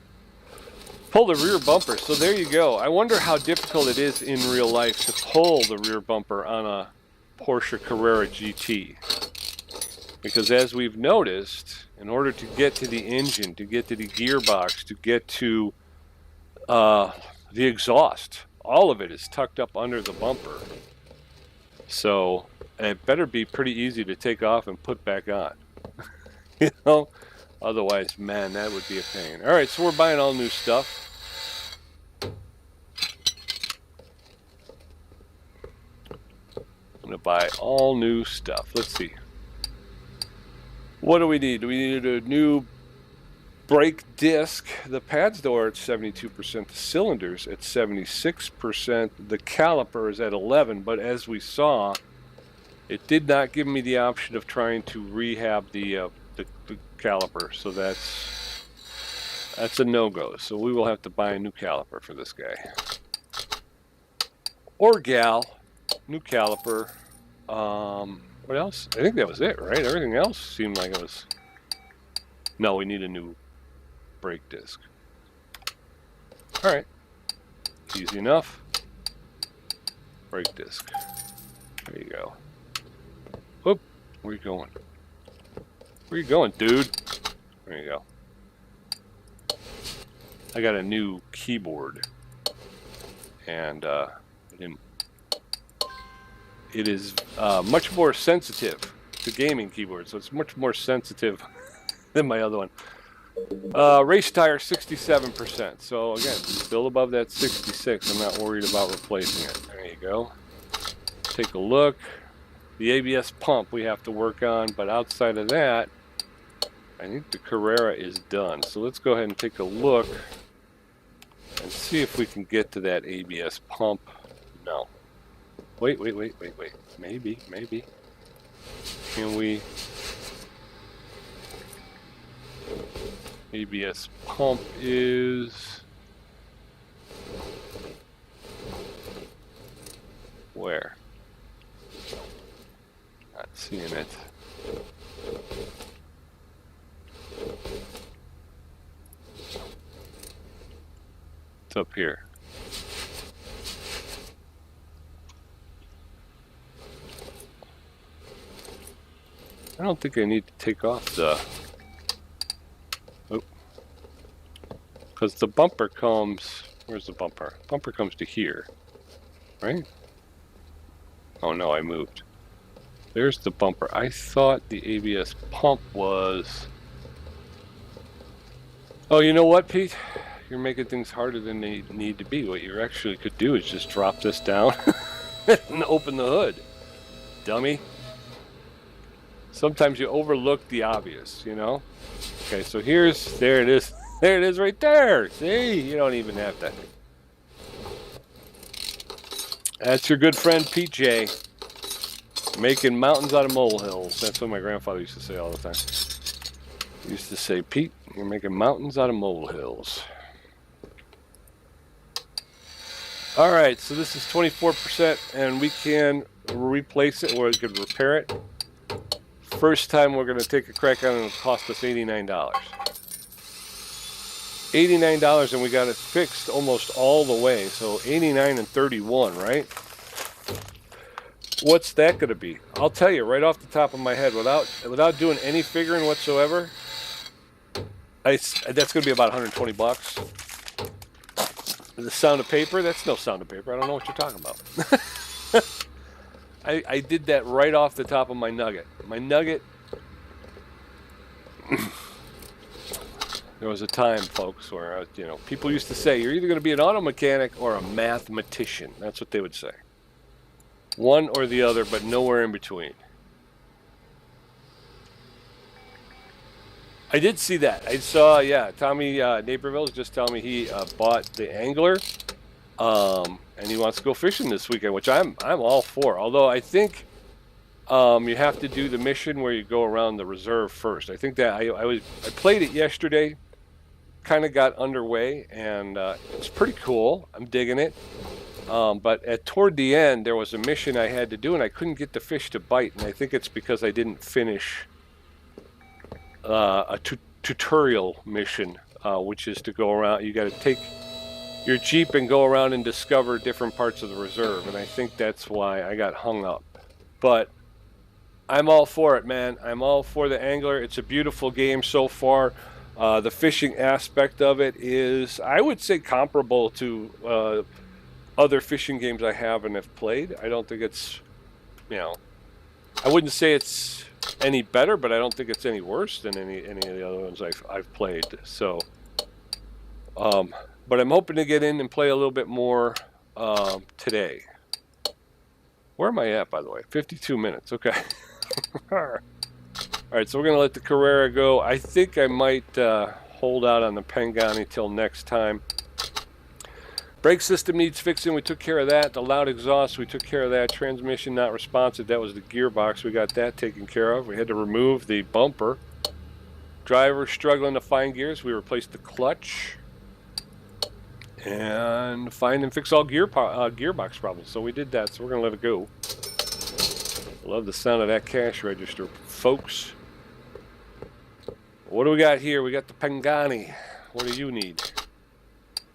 the rear bumper. So there you go. I wonder how difficult it is in real life to pull the rear bumper on a Porsche Carrera GT. Because as we've noticed, in order to get to the engine, to get to the gearbox, to get to the exhaust, all of it is tucked up under the bumper. So it better be pretty easy to take off and put back on. You know? Otherwise, man, that would be a pain. All right, so we're buying all new stuff. I'm going to buy all new stuff. Let's see. What do we need? Do we need a new brake disc? The pads, though, are at 72%. The cylinders at 76%. The caliper is at 11%. But as we saw, it did not give me the option of trying to rehab the caliper. So that's a no-go. So we will have to buy a new caliper for this guy. Or gal. New caliper. What else? I think that was it, right? Everything else seemed like it was... No, we need a new brake disc. Alright. Easy enough. Brake disc. There you go. Whoop. Where you going? Where you going, dude? There you go. I got a new keyboard. And I didn't... It is much more sensitive to gaming keyboards, so it's much more sensitive than my other one. Race tire 67%. So again, still above that 66. I'm not worried about replacing it. There you go. Take a look. The ABS pump we have to work on, but outside of that, I think the Carrera is done. So let's go ahead and take a look and see if we can get to that ABS pump. No. Wait. Maybe. Can we... ABS pump is... Where? Not seeing it. It's up here. I don't think I need to take off the... Oh. Because the bumper comes... Where's the bumper? Bumper comes to here. Right? Oh no, I moved. There's the bumper. I thought the ABS pump was... Oh, you know what, Pete? You're making things harder than they need to be. What you actually could do is just drop this down and open the hood. Dummy. Sometimes you overlook the obvious, you know? Okay, so there it is. There it is right there. See? You don't even have to. That's your good friend PJ. Making mountains out of molehills. That's what my grandfather used to say all the time. He used to say, Pete, you're making mountains out of molehills. All right, so this is 24%, and we can replace it, or we can repair it. First time we're going to take a crack on it, it'll cost us $89. $89, and we got it fixed almost all the way. So 89 and 31, right? What's that going to be? I'll tell you right off the top of my head, without doing any figuring whatsoever, that's going to be about 120 bucks. The Sound of Paper? That's no Sound of Paper. I don't know what you're talking about. I did that right off the top of my nugget. My nugget... There was a time, folks, where, people used to say, you're either going to be an auto mechanic or a mathematician. That's what they would say. One or the other, but nowhere in between. I did see that. I saw, Tommy Naperville was just telling me he bought the Angler, and he wants to go fishing this weekend, which I'm all for. Although I think you have to do the mission where you go around the reserve first. I think that I played it yesterday, kind of got underway, and it's pretty cool. I'm digging it. But toward the end, there was a mission I had to do, and I couldn't get the fish to bite, and I think it's because I didn't finish a tutorial mission, which is to go around. You got to take your Jeep and go around and discover different parts of the reserve, and I think that's why I got hung up. But I'm all for it, man. I'm all for the Angler. It's a beautiful game so far. The fishing aspect of it is, I would say, comparable to other fishing games I have and have played. I don't think it's, I wouldn't say it's any better, but I don't think it's any worse than any of the other ones I've played. So, but I'm hoping to get in and play a little bit more today. Where am I at, by the way? 52 minutes. Okay. All right, so we're going to let the Carrera go. I think I might hold out on the Pangani till next time. Brake system needs fixing. We took care of that. The loud exhaust, we took care of that. Transmission not responsive. That was the gearbox. We got that taken care of. We had to remove the bumper. Driver struggling to find gears. We replaced the clutch. And find and fix all gearbox problems. So we did that. So we're going to let it go. Love the sound of that cash register, folks. What do we got here? We got the Pangani. What do you need?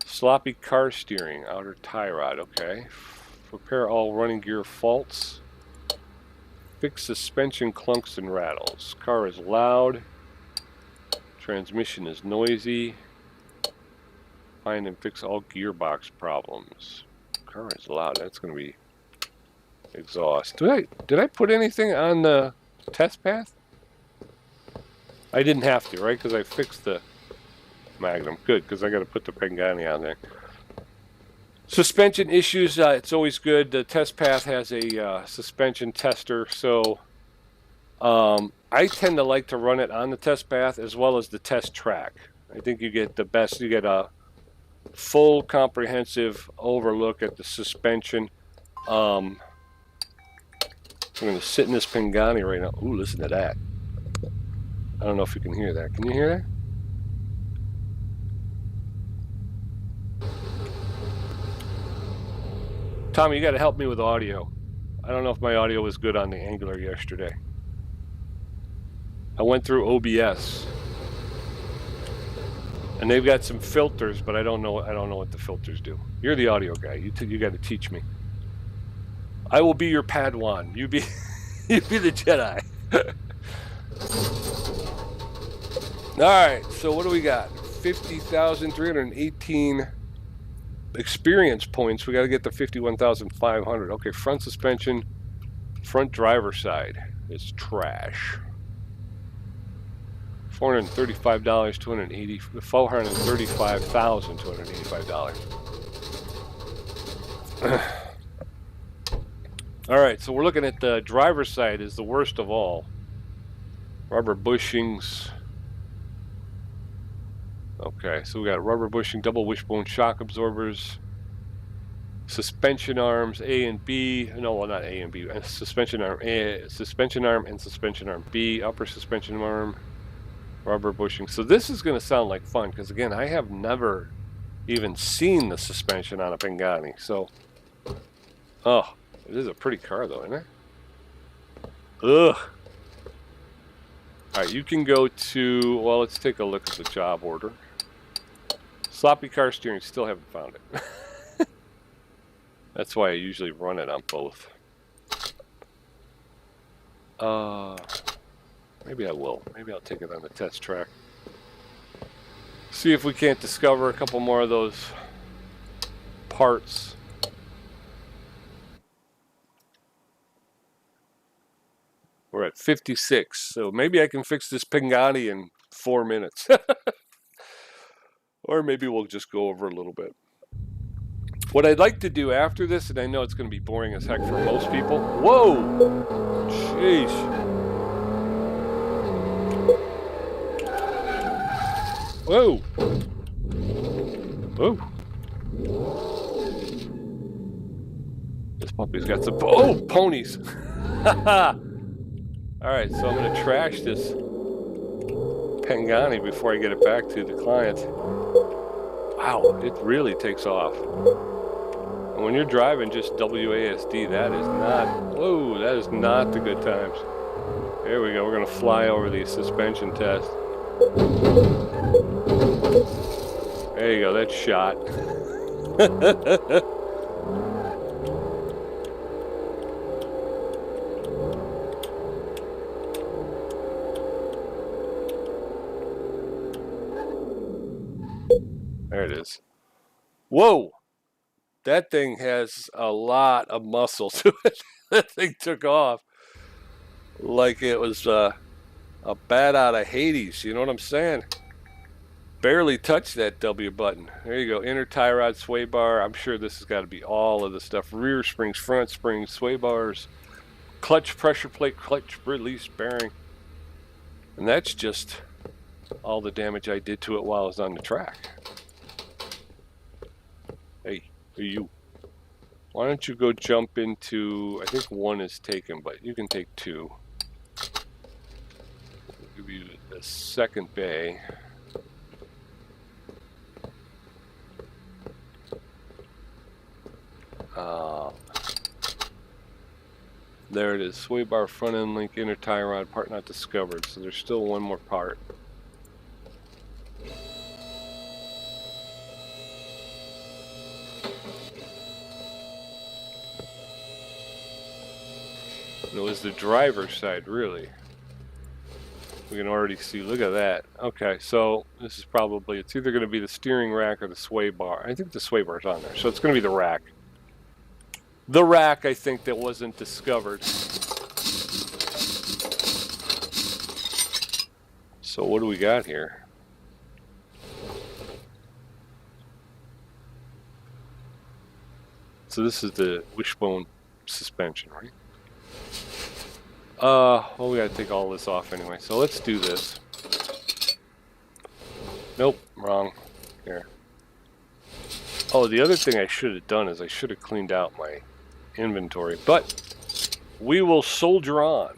Sloppy car steering, outer tie rod, okay. Repair all running gear faults. Fix suspension clunks and rattles. Car is loud. Transmission is noisy. Find and fix all gearbox problems. Car is loud. That's going to be exhaust. Did I put anything on the test path? I didn't have to, right? Because I fixed the Magnum. Good, because I got to put the Pangani on there. Suspension issues, it's always good. The test path has a suspension tester, so I tend to like to run it on the test path as well as the test track. I think you get the best. You get a full comprehensive overlook at the suspension. I'm going to sit in this Pangani right now. Ooh, listen to that. I don't know if you can hear that. Can you hear that? Tommy, you got to help me with audio. I don't know if my audio was good on the Angler yesterday. I went through OBS, and they've got some filters, but I don't know what the filters do. You're the audio guy. You got to teach me. I will be your Padawan. You be the Jedi. All right. So what do we got? 50,318 experience points. We got to get to 51,500. Okay. Front suspension Front driver side is trash. $435, $435,285. All right, so we're looking at the driver's side is the worst of all. Rubber bushings. Okay, so we got rubber bushing, double wishbone shock absorbers, suspension arms A and B. No, well, not A and B. Suspension arm A, suspension arm, and suspension arm B. Upper suspension arm, rubber bushing. So this is going to sound like fun because again, I have never even seen the suspension on a Pagani. So, oh, it is a pretty car though, isn't it? Ugh. All right, you can go to. Well, let's take a look at the job order. Sloppy car steering, still haven't found it. That's why I usually run it on both. Maybe I will. Maybe I'll take it on the test track. See if we can't discover a couple more of those parts. We're at 56, so maybe I can fix this Pagani in 4 minutes. Or maybe we'll just go over a little bit. What I'd like to do after this, and I know it's going to be boring as heck for most people. Whoa! Jeez. Whoa! Whoa! This puppy's got some... Oh, ponies! Alright, so I'm going to trash this Pagani before I get it back to the client. Wow, it really takes off. And when you're driving just WASD, that is not... Whoa, that is not the good times. There we go, we're going to fly over the suspension test. There you go, that's shot. There it is. Whoa! That thing has a lot of muscle to it. That thing took off like it was a bat out of Hades. You know what I'm saying? Barely touched that W button. There you go. Inner tie rod, sway bar. I'm sure this has got to be all of the stuff. Rear springs, front springs, sway bars, clutch pressure plate, clutch release bearing. And that's just all the damage I did to it while I was on the track. Hey, you. Why don't you go jump into, I think one is taken, but you can take two. I'll give you the second bay. There it is. Sway bar, front end link, inner tie rod, part not discovered. So there's still one more part. It was the driver's side, really. We can already see, look at that. Okay, so this is probably, it's either going to be the steering rack or the sway bar. I think the sway bar is on there, so it's going to be the rack. The rack, I think, that wasn't discovered. So what do we got here? So this is the wishbone suspension, right? Well, we gotta take all this off anyway, so let's do this. Nope, wrong. Here. Oh, the other thing I should have done is I should have cleaned out my inventory, but we will soldier on.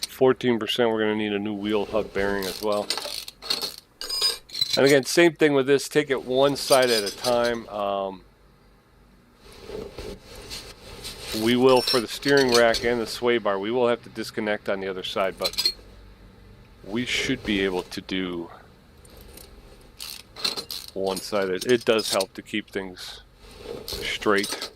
%, we're gonna need a new wheel hub bearing as well. And again, same thing with this, take it one side at a time. We will, for the steering rack and the sway bar, we will have to disconnect on the other side, but we should be able to do one side. It does help to keep things straight.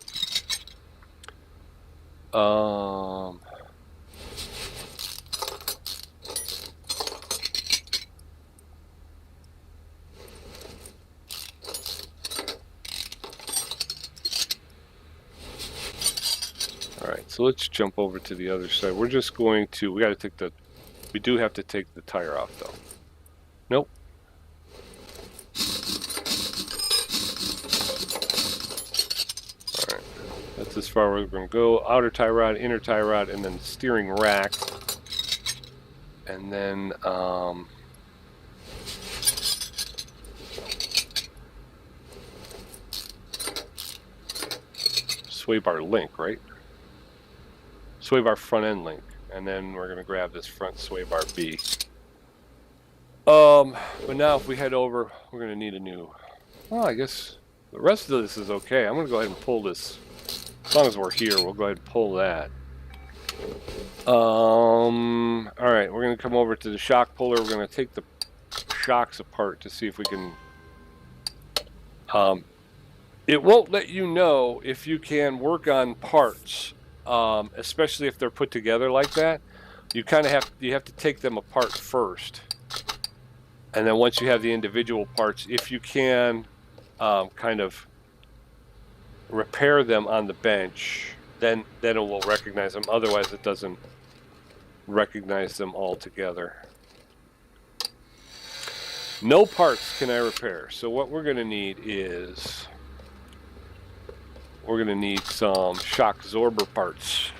So let's jump over to the other side. We're just going to, we do have to take the tire off though. Nope. Alright, that's as far as we're going to go. Outer tie rod, inner tie rod, and then steering rack. And then, sway bar link, right? Sway bar front end link. And then we're going to grab this front sway bar B. But now if we head over, we're going to need a new, well, I guess the rest of this is okay. I'm going to go ahead and pull this. As long as we're here, we'll go ahead and pull that. Alright, we're going to come over to the shock puller. We're going to take the shocks apart to see if we can, it won't let you know if you can work on parts, especially if they're put together like that. You kind of have to take them apart first. And then once you have the individual parts, if you can kind of repair them on the bench, then it will recognize them. Otherwise, it doesn't recognize them all together. No parts can I repair. So what we're going to need is, we're going to need some shock absorber parts.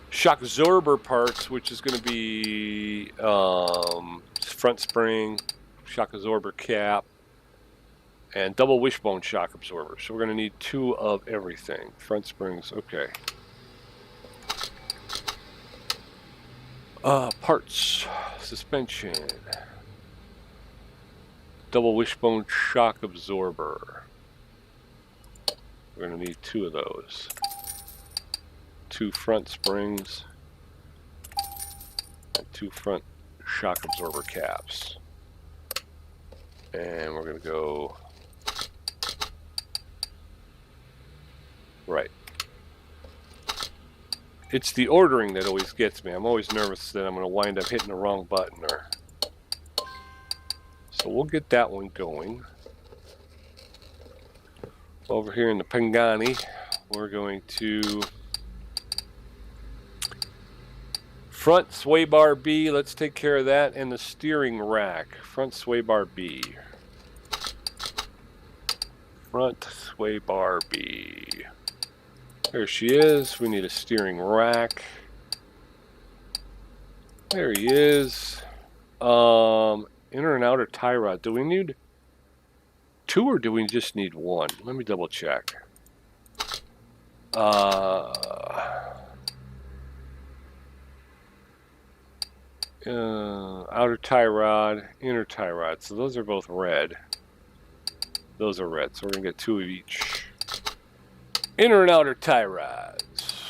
Shock absorber parts, which is going to be front spring, shock absorber cap, and double wishbone shock absorber. So we're going to need 2 of everything. Front springs, okay. Parts, suspension, double wishbone shock absorber. We're going to need 2 of those. 2 front springs and 2 front shock absorber caps. And we're going to go right. It's the ordering that always gets me. I'm always nervous that I'm going to wind up hitting the wrong button. So we'll get that one going. Over here in the Pagani, we're going to front sway bar B. Let's take care of that, and the steering rack. Front sway bar B. Front sway bar B. There she is. We need a steering rack. There he is. Inner and outer tie rod. Do we need 2 or do we just need 1? Let me double check. Outer tie rod, inner tie rod. So those are both red. Those are red. So we're going to get 2 of each. Inner and outer tie rods.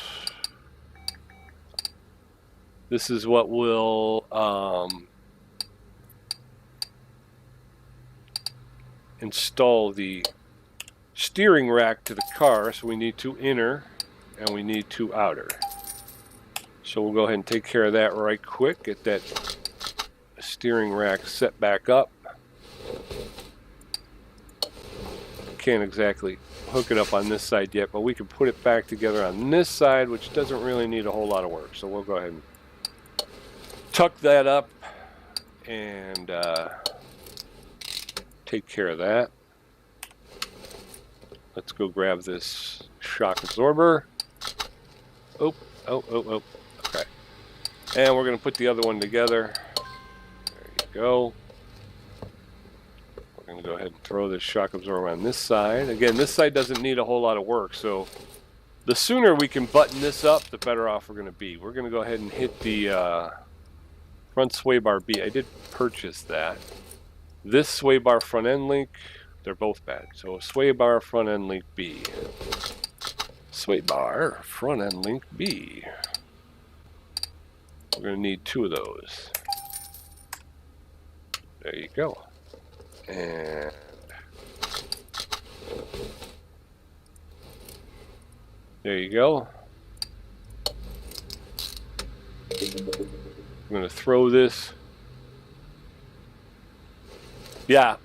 This is what will install the steering rack to the car. So we need 2 inner and we need 2 outer. So we'll go ahead and take care of that right quick. Get that steering rack set back up. Can't exactly hook it up on this side yet, but we can put it back together on this side, which doesn't really need a whole lot of work. So we'll go ahead and tuck that up and take care of that. Let's go grab this shock absorber. Oh. Okay. And we're going to put the other one together. There you go. We're going to go ahead and throw this shock absorber on this side. Again, this side doesn't need a whole lot of work, so the sooner we can button this up, the better off we're going to be. We're going to go ahead and hit the front sway bar B. I did purchase that. This sway bar front end link, they're both bad. So sway bar front end link B. Sway bar front end link B. We're going to need 2 of those. There you go. And there you go. I'm going to throw this. Yeah,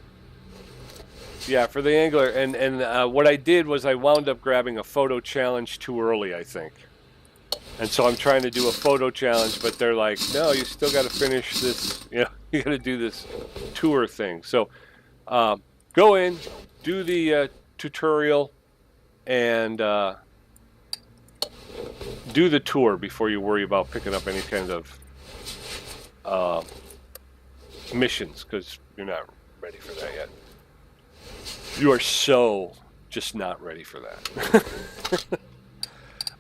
for the angler. And what I did was I wound up grabbing a photo challenge too early, I think. And so I'm trying to do a photo challenge, but they're like, no, you still got to finish this. You know, you got to do this tour thing. So go in, do the tutorial, and do the tour before you worry about picking up any kind of missions, because you're not ready for that yet. You are so just not ready for that.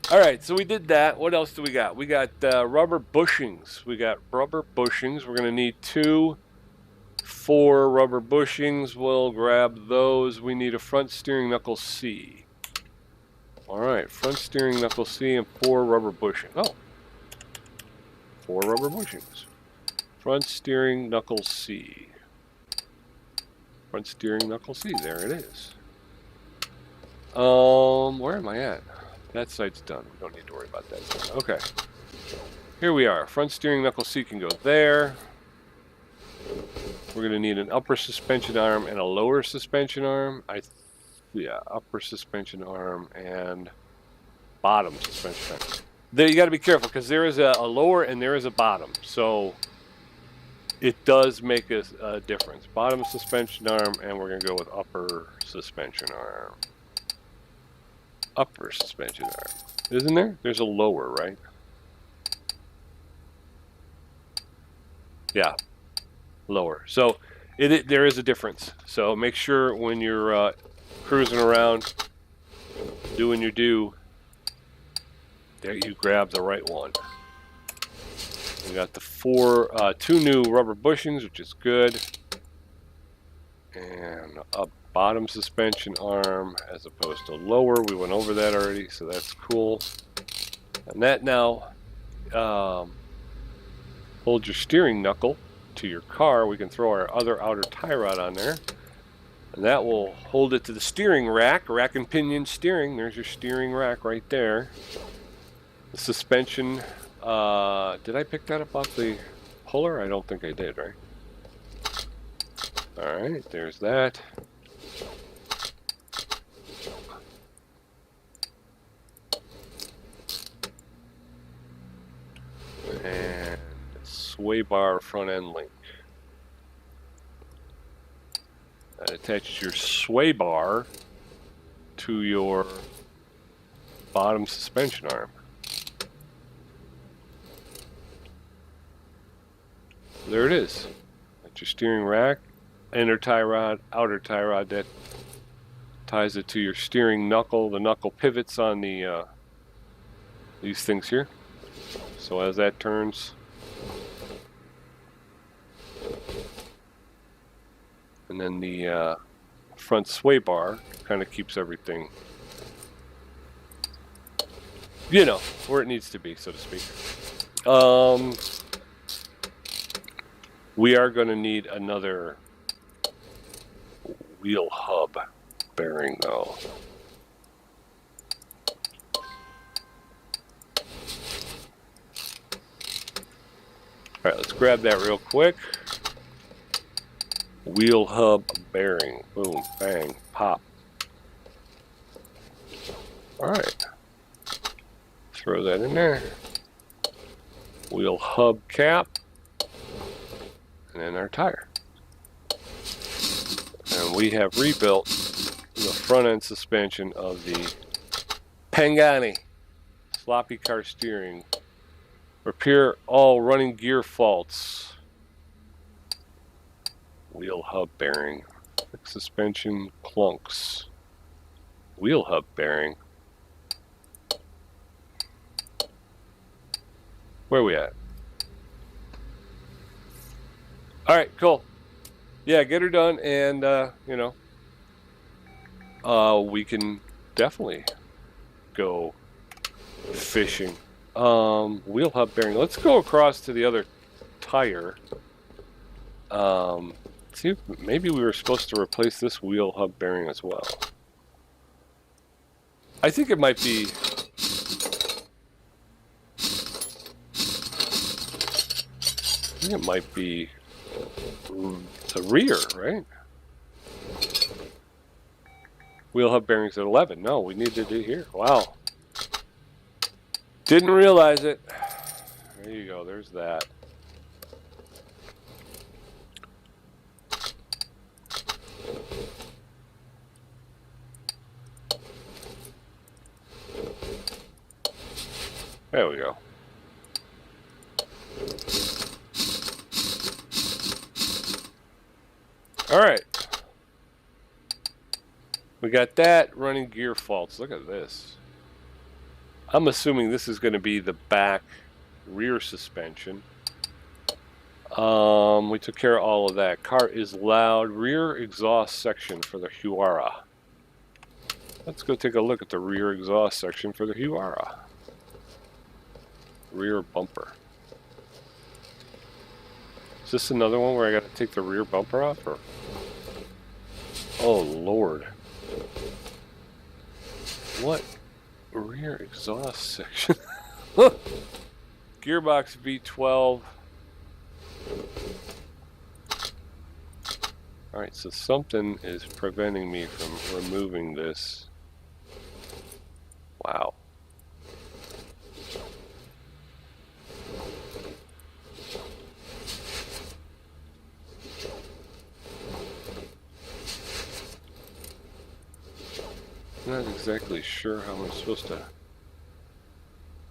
All right, so we did that. What else do we got? We got rubber bushings. We got rubber bushings. We're going to need 4 rubber bushings. We'll grab those. We need a front steering knuckle C. All right, front steering knuckle C and 4 rubber bushings. Oh, 4 rubber bushings. Front steering knuckle C. Front steering knuckle C. There it is. Where am I at? That side's done. We don't need to worry about that side. Okay. Here we are. Front steering knuckle C can go there. We're going to need an upper suspension arm and a lower suspension arm. Yeah, upper suspension arm and bottom suspension arm. There, you got to be careful because there is a lower and there is a bottom. So it does make a difference. Bottom suspension arm, and we're going to go with upper suspension arm. Upper suspension arm. Isn't there? There's a lower, right? Yeah, lower. So there is a difference. So make sure when you're cruising around, doing your do, that you grab the right one. We got the 2 new rubber bushings, which is good, and a bottom suspension arm as opposed to lower. We went over that already, so that's cool. And that now hold your steering knuckle to your car. We can throw our other outer tie rod on there, and that will hold it to the steering rack and pinion steering. There's your steering rack right there. The suspension, did I pick that up off the puller? I don't think I did, right? All right, there's that. And sway bar front end link. That attaches your sway bar to your bottom suspension arm. There it is. That's your steering rack, inner tie rod, outer tie rod that ties it to your steering knuckle. The knuckle pivots on the these things here. So as that turns, and then the front sway bar kind of keeps everything, you know, where it needs to be, so to speak. We are going to need another wheel hub bearing, though. All right, let's grab that real quick. Wheel hub bearing. Boom, bang, pop. All right. Throw that in there. Wheel hub cap. And then our tire. And we have rebuilt the front end suspension of the Pagani sloppy car steering. Repair all running gear faults. Wheel hub bearing. Fix suspension clunks. Wheel hub bearing. Where are we at? All right, cool. Yeah, get her done, and you know, we can definitely go fishing. Wheel hub bearing. Let's go across to the other tire. See if maybe we were supposed to replace this wheel hub bearing as well. I think it might be. I think it might be the rear, right? Wheel hub bearings at 11. No, we need to do here. Wow. Didn't realize it. There you go. There's that. There we go. All right. We got that. Running gear faults. Look at this. I'm assuming this is going to be the back rear suspension. We took care of all of that. Car is loud. Rear exhaust section for the Huara. Let's go take a look at the rear exhaust section for the Huara. Rear bumper. Is this another one where I got to take the rear bumper off? Or? Oh, Lord. What? Rear exhaust section. Gearbox V12. Alright, so something is preventing me from removing this. Wow. I'm not exactly sure how I'm supposed to...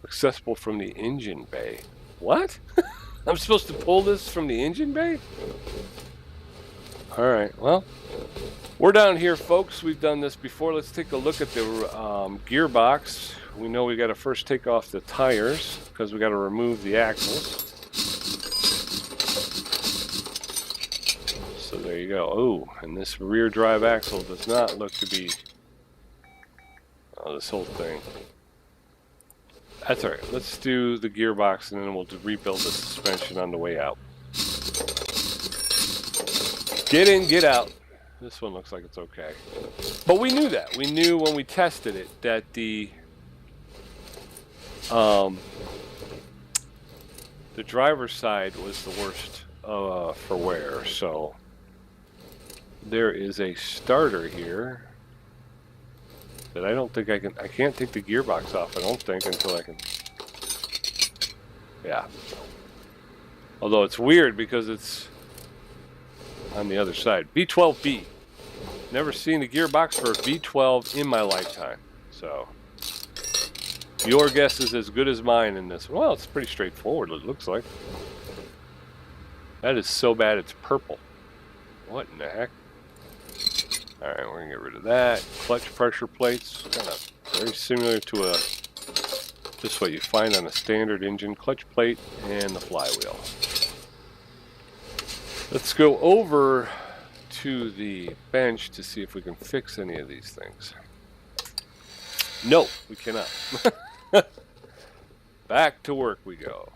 Accessible from the engine bay. What? I'm supposed to pull this from the engine bay? Alright, well, we're down here, folks. We've done this before. Let's take a look at the gearbox. We know we got to first take off the tires because we got to remove the axles. So there you go. Oh, and this rear drive axle does not look to be... Oh, this whole thing. That's alright. Let's do the gearbox and then we'll rebuild the suspension on the way out. Get in, get out. This one looks like it's okay. But we knew that. We knew when we tested it that the driver's side was the worst for wear. So there is a starter here that I don't think I can't take the gearbox off, I don't think, until I can. Yeah. Although it's weird because it's on the other side. V12B. Never seen a gearbox for a V12 in my lifetime. So your guess is as good as mine in this. Well, it's pretty straightforward, it looks like. That is so bad it's purple. What in the heck? Alright, we're going to get rid of that. Clutch pressure plates. Kind of very similar to just what you find on a standard engine. Clutch plate and the flywheel. Let's go over to the bench to see if we can fix any of these things. No, we cannot. Back to work we go.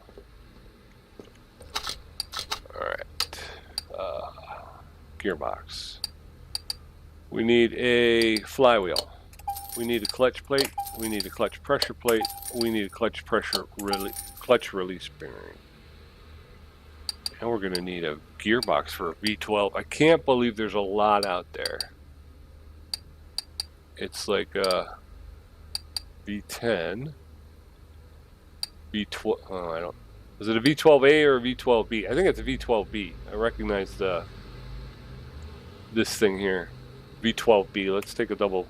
Alright. Gearbox. We need a flywheel. We need a clutch plate. We need a clutch pressure plate. We need a clutch release bearing. And we're going to need a gearbox for a V12. I can't believe there's a lot out there. It's like a V10, V12. Oh, I don't. Is it a V12A or a V12B? I think it's a V12B. I recognize this thing here. V12B. Let's take a double.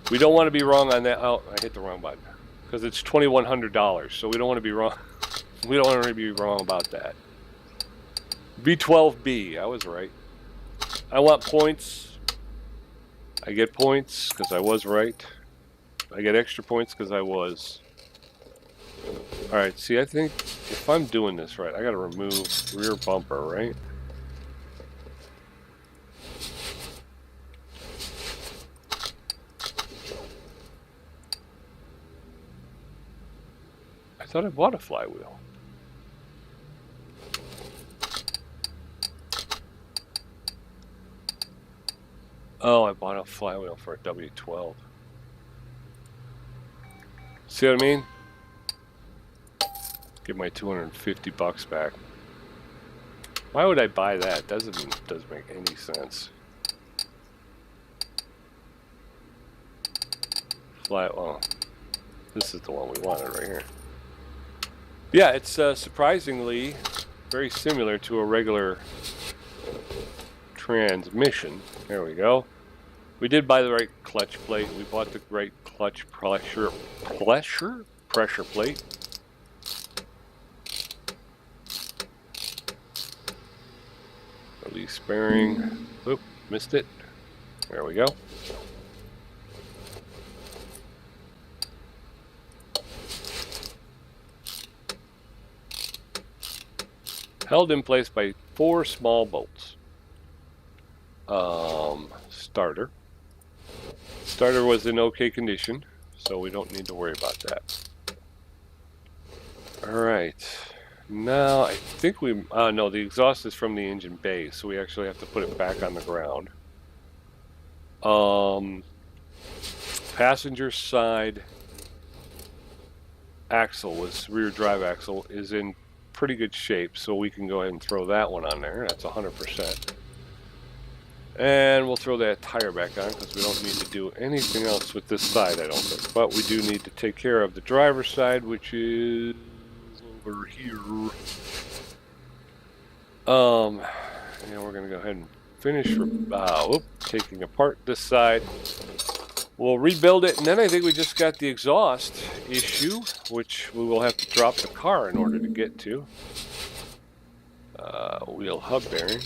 We don't want to be wrong on that. Oh, I hit the wrong button because it's $2,100. So we don't want to be wrong. We don't want to be wrong about that. V12B. I was right. I want points. I get points because I was right. I get extra points because I was. All right. See, I think if I'm doing this right, I got to remove rear bumper, right? I thought I bought a flywheel. Oh, I bought a flywheel for a W12. See what I mean? Get my $250 back. Why would I buy that? Doesn't make any sense. Flywheel. This is the one we wanted right here. Yeah, it's surprisingly very similar to a regular transmission. There we go. We did buy the right clutch plate. We bought the right clutch pressure plate. Release bearing. Oop, missed it. There we go. Held in place by 4 small bolts. Starter. Starter was in okay condition, so we don't need to worry about that. Alright. Now, I think we... no, the exhaust is from the engine bay, so we actually have to put it back on the ground. Passenger side axle, rear drive axle, is in pretty good shape, so we can go ahead and throw that one on there. That's 100%. And we'll throw that tire back on because we don't need to do anything else with this side, I don't think. But we do need to take care of the driver's side, which is over here. And we're going to go ahead and finish taking apart this side. We'll rebuild it, and then I think we just got the exhaust issue, which we will have to drop the car in order to get to. Wheel hub bearing.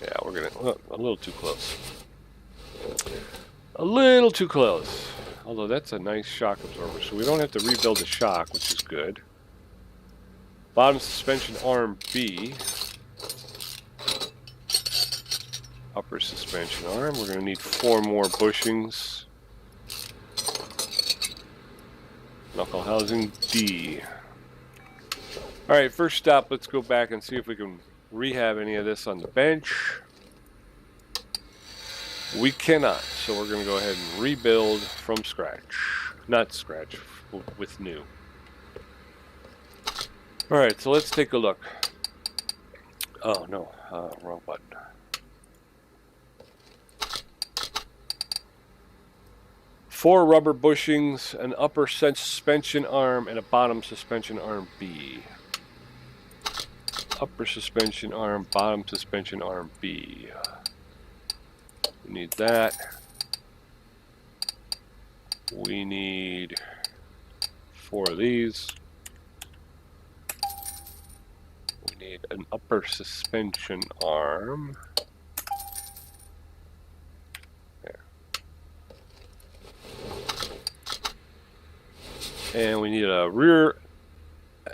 Yeah, we're gonna a little too close. A little too close. Although that's a nice shock absorber, so we don't have to rebuild the shock, which is good. Bottom suspension arm B. Upper suspension arm. We're going to need 4 more bushings. Knuckle housing D. Alright, first stop, let's go back and see if we can rehab any of this on the bench. We cannot, so we're going to go ahead and rebuild from scratch. Not scratch, with new. Alright, so let's take a look. Oh no, wrong button. Four rubber bushings, an upper suspension arm, and a bottom suspension arm B. Upper suspension arm, bottom suspension arm B. We need that. We need 4 of these. We need an upper suspension arm. And we need a rear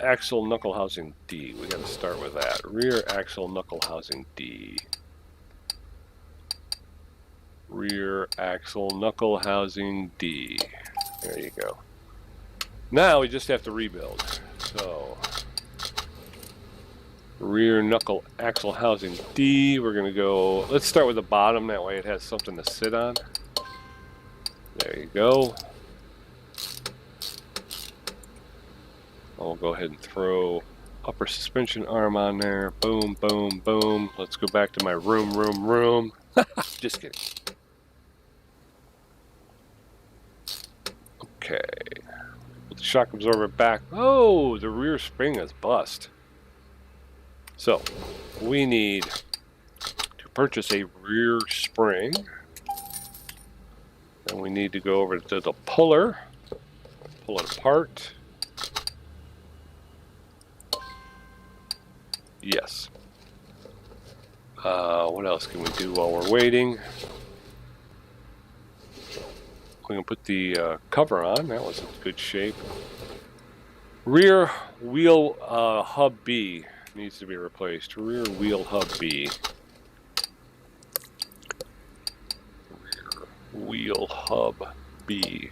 axle knuckle housing D. We got to start with that. Rear axle knuckle housing D. Rear axle knuckle housing D. There you go. Now we just have to rebuild. So, rear knuckle axle housing D. We're going to go, let's start with the bottom. That way it has something to sit on. There you go. I'll go ahead and throw upper suspension arm on there. Boom, boom, boom. Let's go back to my room. Just kidding. Okay. Put the shock absorber back. Oh, the rear spring is bust. So, we need to purchase a rear spring. And we need to go over to the puller. Pull it apart. Yes. What else can we do while we're waiting? We can put the cover on. That was in good shape. Rear wheel hub B needs to be replaced. Rear wheel hub B. Rear wheel hub B.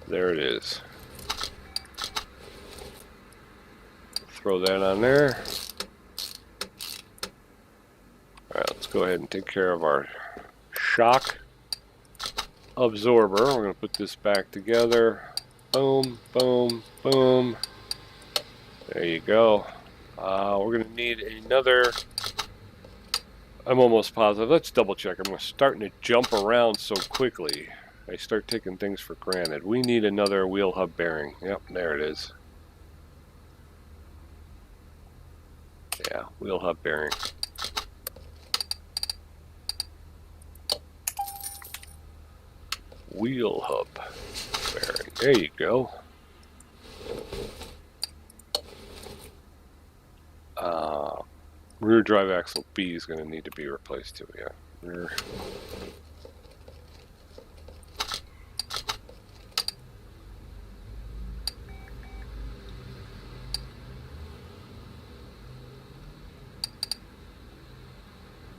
There it is. Throw that on there. Alright, let's go ahead and take care of our shock absorber. We're going to put this back together. Boom, boom, boom. There you go. We're going to need another I'm almost positive. Let's double check. I'm starting to jump around so quickly. I start taking things for granted. We need another wheel hub bearing. Yep, there it is. Yeah, wheel hub bearing. Wheel hub bearing. There you go. Rear drive axle B is going to need to be replaced too. Yeah.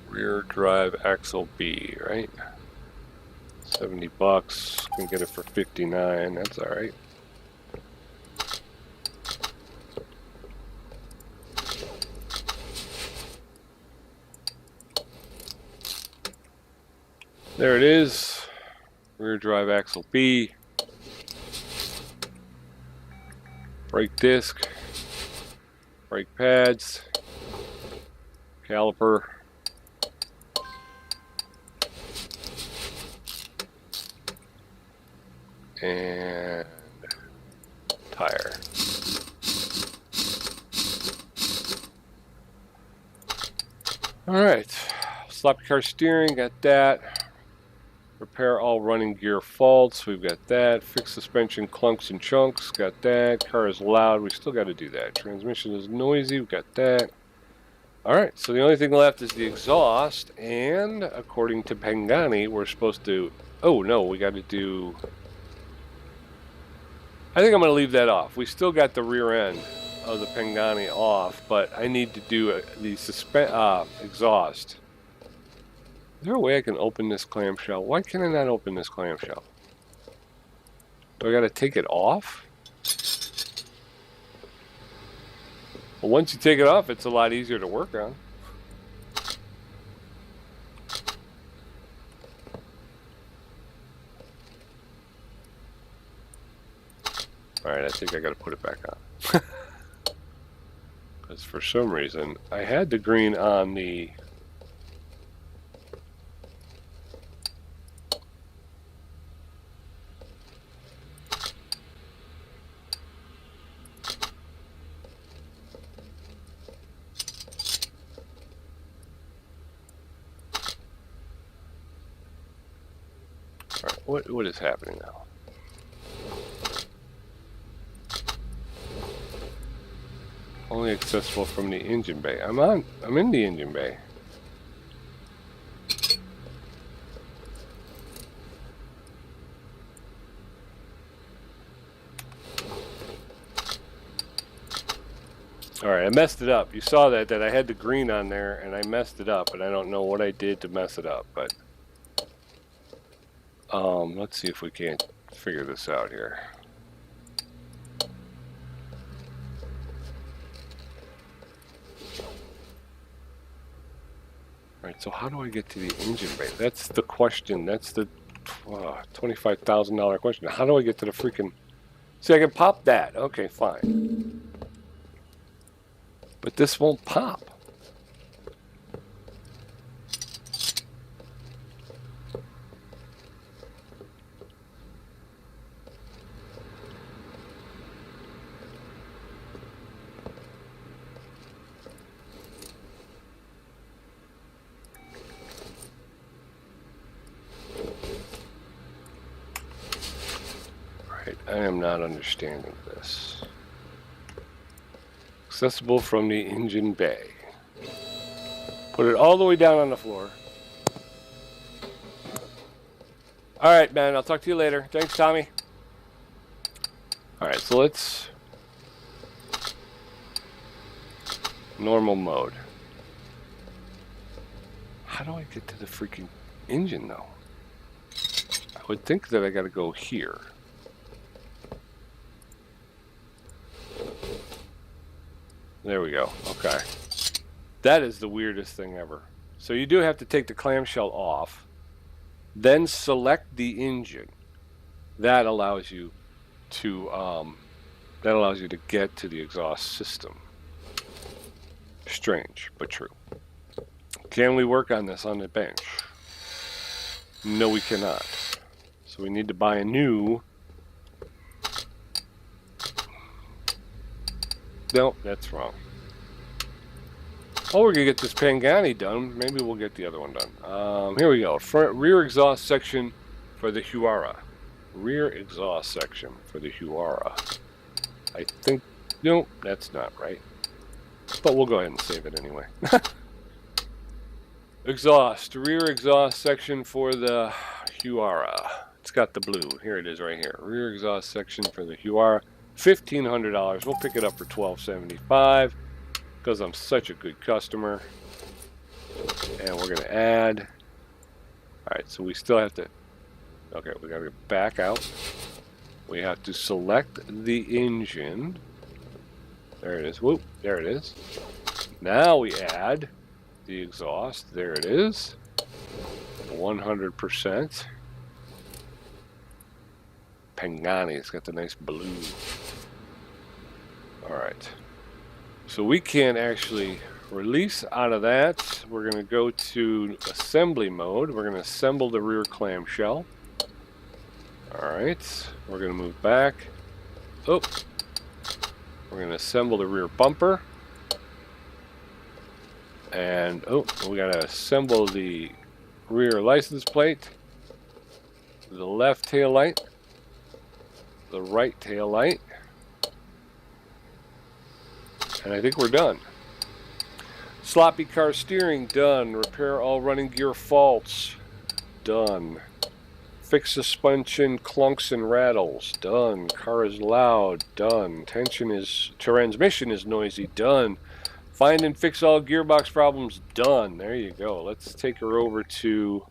Rear drive axle B, right? $70. Can get it for 59. That's all right. There it is. Rear drive axle B. Brake disc. Brake pads. Caliper. And tire. All right. Sloppy car steering, got that. Repair all running gear faults, we've got that. Fix suspension clunks and chunks, got that. Car is loud, we still got to do that. Transmission is noisy, we've got that. Alright, so the only thing left is the exhaust, and according to Pagani, we're supposed to... Oh, no, we got to do... I think I'm going to leave that off. We still got the rear end of the Pagani off, but I need to do the exhaust. Is there a way I can open this clamshell? Why can I not open this clamshell? Do I gotta take it off? Well, once you take it off, it's a lot easier to work on. Alright, I think I gotta put it back on. Because for some reason, I had the green on the... What is happening now? Only accessible from the engine bay. I'm in the engine bay. Alright, I messed it up. You saw that I had the green on there and I messed it up, and I don't know what I did to mess it up, but let's see if we can't figure this out here. Alright, so how do I get to the engine bay? That's the question. That's the $25,000 question. How do I get to the freaking... See, I can pop that. Okay, fine. But this won't pop. I am not understanding this. Accessible from the engine bay. Put it all the way down on the floor. Alright, man, I'll talk to you later. Thanks, Tommy. Alright, so let's... Normal mode. How do I get to the freaking engine, though? I would think that I gotta go here. There we go. Okay. That is the weirdest thing ever. So you do have to take the clamshell off, then select the engine. That allows you to get to the exhaust system. Strange, but true. Can we work on this on the bench? No, we cannot. So we need to buy a new. No, that's wrong. Oh, we're going to get this Pangani done. Maybe we'll get the other one done. Here we go. Rear exhaust section for the Huara. Rear exhaust section for the Huara. I think... No, that's not right. But we'll go ahead and save it anyway. Exhaust. Rear exhaust section for the Huara. It's got the blue. Here it is right here. Rear exhaust section for the Huara. $1,500. We'll pick it up for $1,275 because I'm such a good customer. And we're going to add. Alright, so we still have to... Okay, we got to back out. We have to select the engine. There it is. Whoop, there it is. Now we add the exhaust. There it is. 100%. Pangani. It's got the nice blue. Alright. So we can actually release out of that. We're going to go to assembly mode. We're going to assemble the rear clamshell. Alright. We're going to move back. Oh. We're going to assemble the rear bumper. And, oh, we got to assemble the rear license plate. The left tail light. The right tail light. And I think we're done. Sloppy car steering, done. Repair all running gear faults, done. Fix suspension clunks and rattles, done. Car is loud, done. Transmission is noisy, done. Find and fix all gearbox problems, done. There you go. Let's take her over to...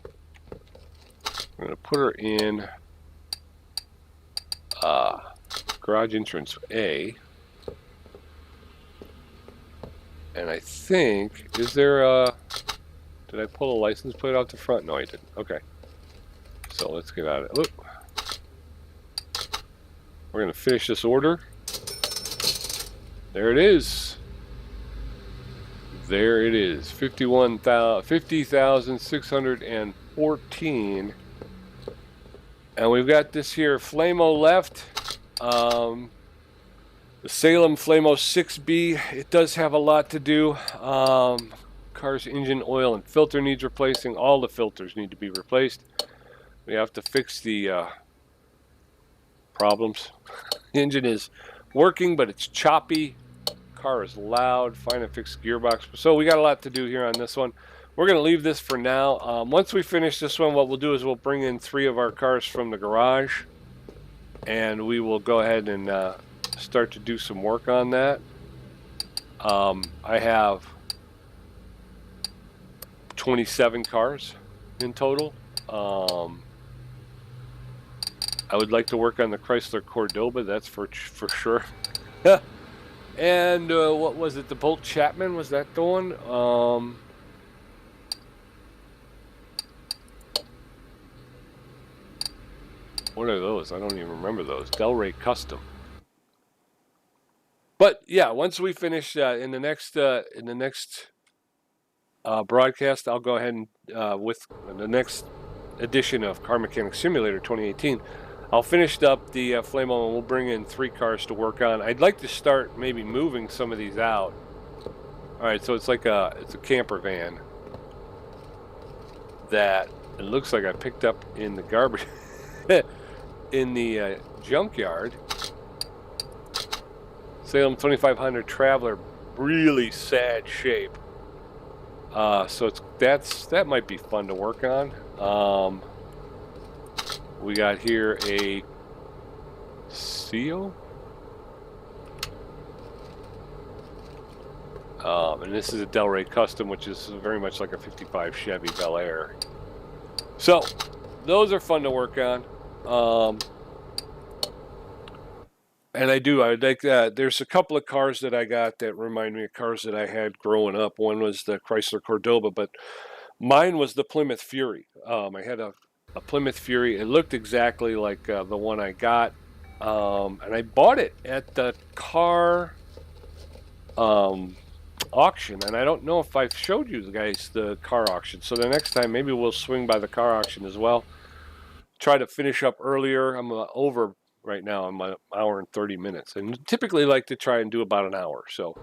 I'm going to put her in garage entrance A. And I think, is there a... Did I pull a license plate out the front? No, I didn't. Okay. So let's get out of it. Look. We're going to finish this order. There it is. There it is. 50,614. And we've got this here Flamo left. The Salem Flamo 6B. It does have a lot to do. Car's engine oil and filter needs replacing. All the filters need to be replaced. We have to fix the problems. The engine is working, but it's choppy. Car is loud. Find and fix gearbox. So we got a lot to do here on this one. We're going to leave this for now. Once we finish this one, what we'll do is we'll bring in 3 of our cars from the garage. And we will go ahead and start to do some work on that. I have 27 cars in total. I would like to work on the Chrysler Cordoba, that's for sure. And what was it? The Bolt Chapman, was that the one? What are those? I don't even remember those. Delray Custom. But yeah, once we finish in the next broadcast, I'll go ahead and with the next edition of Car Mechanic Simulator 2018. I'll finish up the Flamo and we'll bring in 3 cars to work on. I'd like to start maybe moving some of these out. Alright, so it's like it's a camper van that it looks like I picked up in the garbage in the junkyard. Salem 2500 Traveler, really sad shape. So that might be fun to work on. We got here a Seal. And this is a Delray Custom, which is very much like a 55 Chevy Bel Air. So, those are fun to work on. And I like that. There's a couple of cars that I got that remind me of cars that I had growing up. One was the Chrysler Cordoba, but mine was the Plymouth Fury. I had a Plymouth Fury. It looked exactly like the one I got. And I bought it at the car... I'll auction, and I don't know if I've showed you guys the car auction. So the next time, maybe we'll swing by the car auction as well. Try to finish up earlier. I'm over right now. I'm an hour and 30 minutes, and typically like to try and do about an hour. So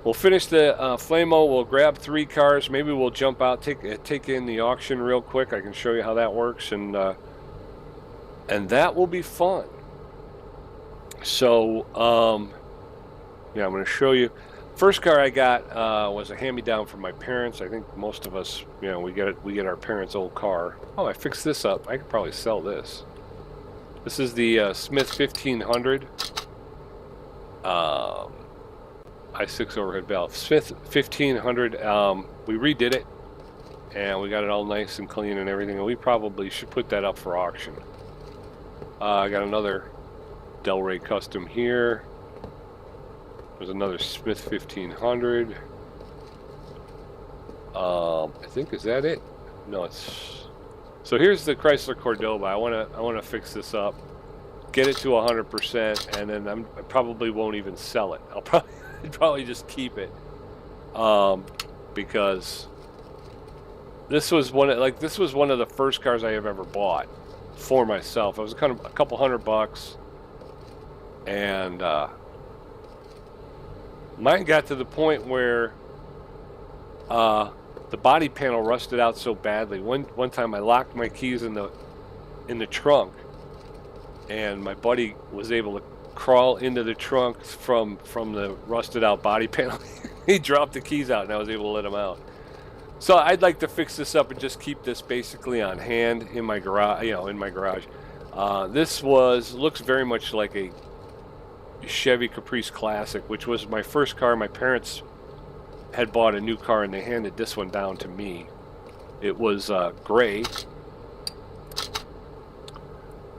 we'll finish the Flamo. We'll grab 3 cars. Maybe we'll jump out, take in the auction real quick. I can show you how that works, and that will be fun. So yeah, I'm going to show you. First car I got was a hand-me-down from my parents. I think most of us, you know, we get our parents' old car. Oh, I fixed this up. I could probably sell this. This is the Smith 1500. I6 overhead valve. Smith 1500. We redid it, and we got it all nice and clean and everything. And we probably should put that up for auction. I got another Delray Custom here. There's another Smith 1500. I think, is that it? No, it's. So here's the Chrysler Cordoba. I wanna fix this up, get it to 100%, and then I probably won't even sell it. I'll probably just keep it, because this was one of the first cars I have ever bought for myself. It was kind of a couple $100, and mine got to the point where the body panel rusted out so badly. One time I locked my keys in the trunk, and my buddy was able to crawl into the trunk from the rusted out body panel. He dropped the keys out, and I was able to let him out. So I'd like to fix this up and just keep this basically on hand in my garage. You know, in my garage. This looks very much like a Chevy Caprice Classic, which was my first car. My parents had bought a new car, and they handed this one down to me. It was gray.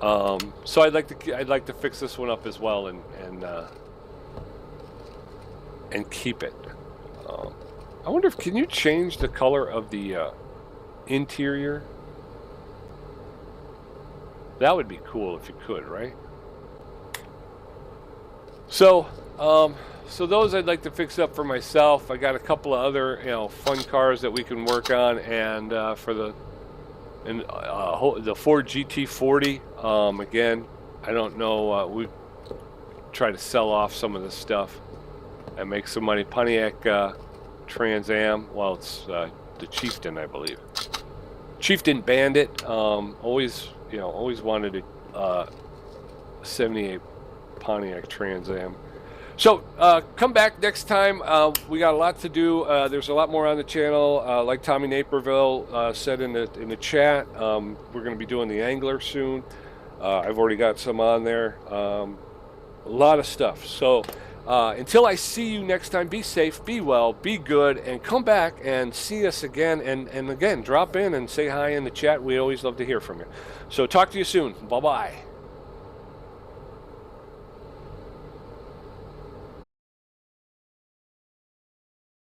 So I'd like to fix this one up as well, and keep it. I wonder if can you change the color of the interior? That would be cool if you could, right? So, so those I'd like to fix up for myself. I got a couple of other, you know, fun cars that we can work on, and for the Ford GT40. Again, I don't know. We try to sell off some of this stuff and make some money. Pontiac Trans Am. Well, it's the Chieftain, I believe. Chieftain Bandit. Always wanted a 78 Pontiac Trans Am. So come back next time. We got a lot to do. There's a lot more on the channel. Like Tommy Naperville said in the chat, we're going to be doing the Angler soon. I've already got some on there. A lot of stuff. So until I see you next time, be safe, be well, be good, and come back and see us again. And again, drop in and say hi in the chat. We always love to hear from you. So talk to you soon. Bye-bye.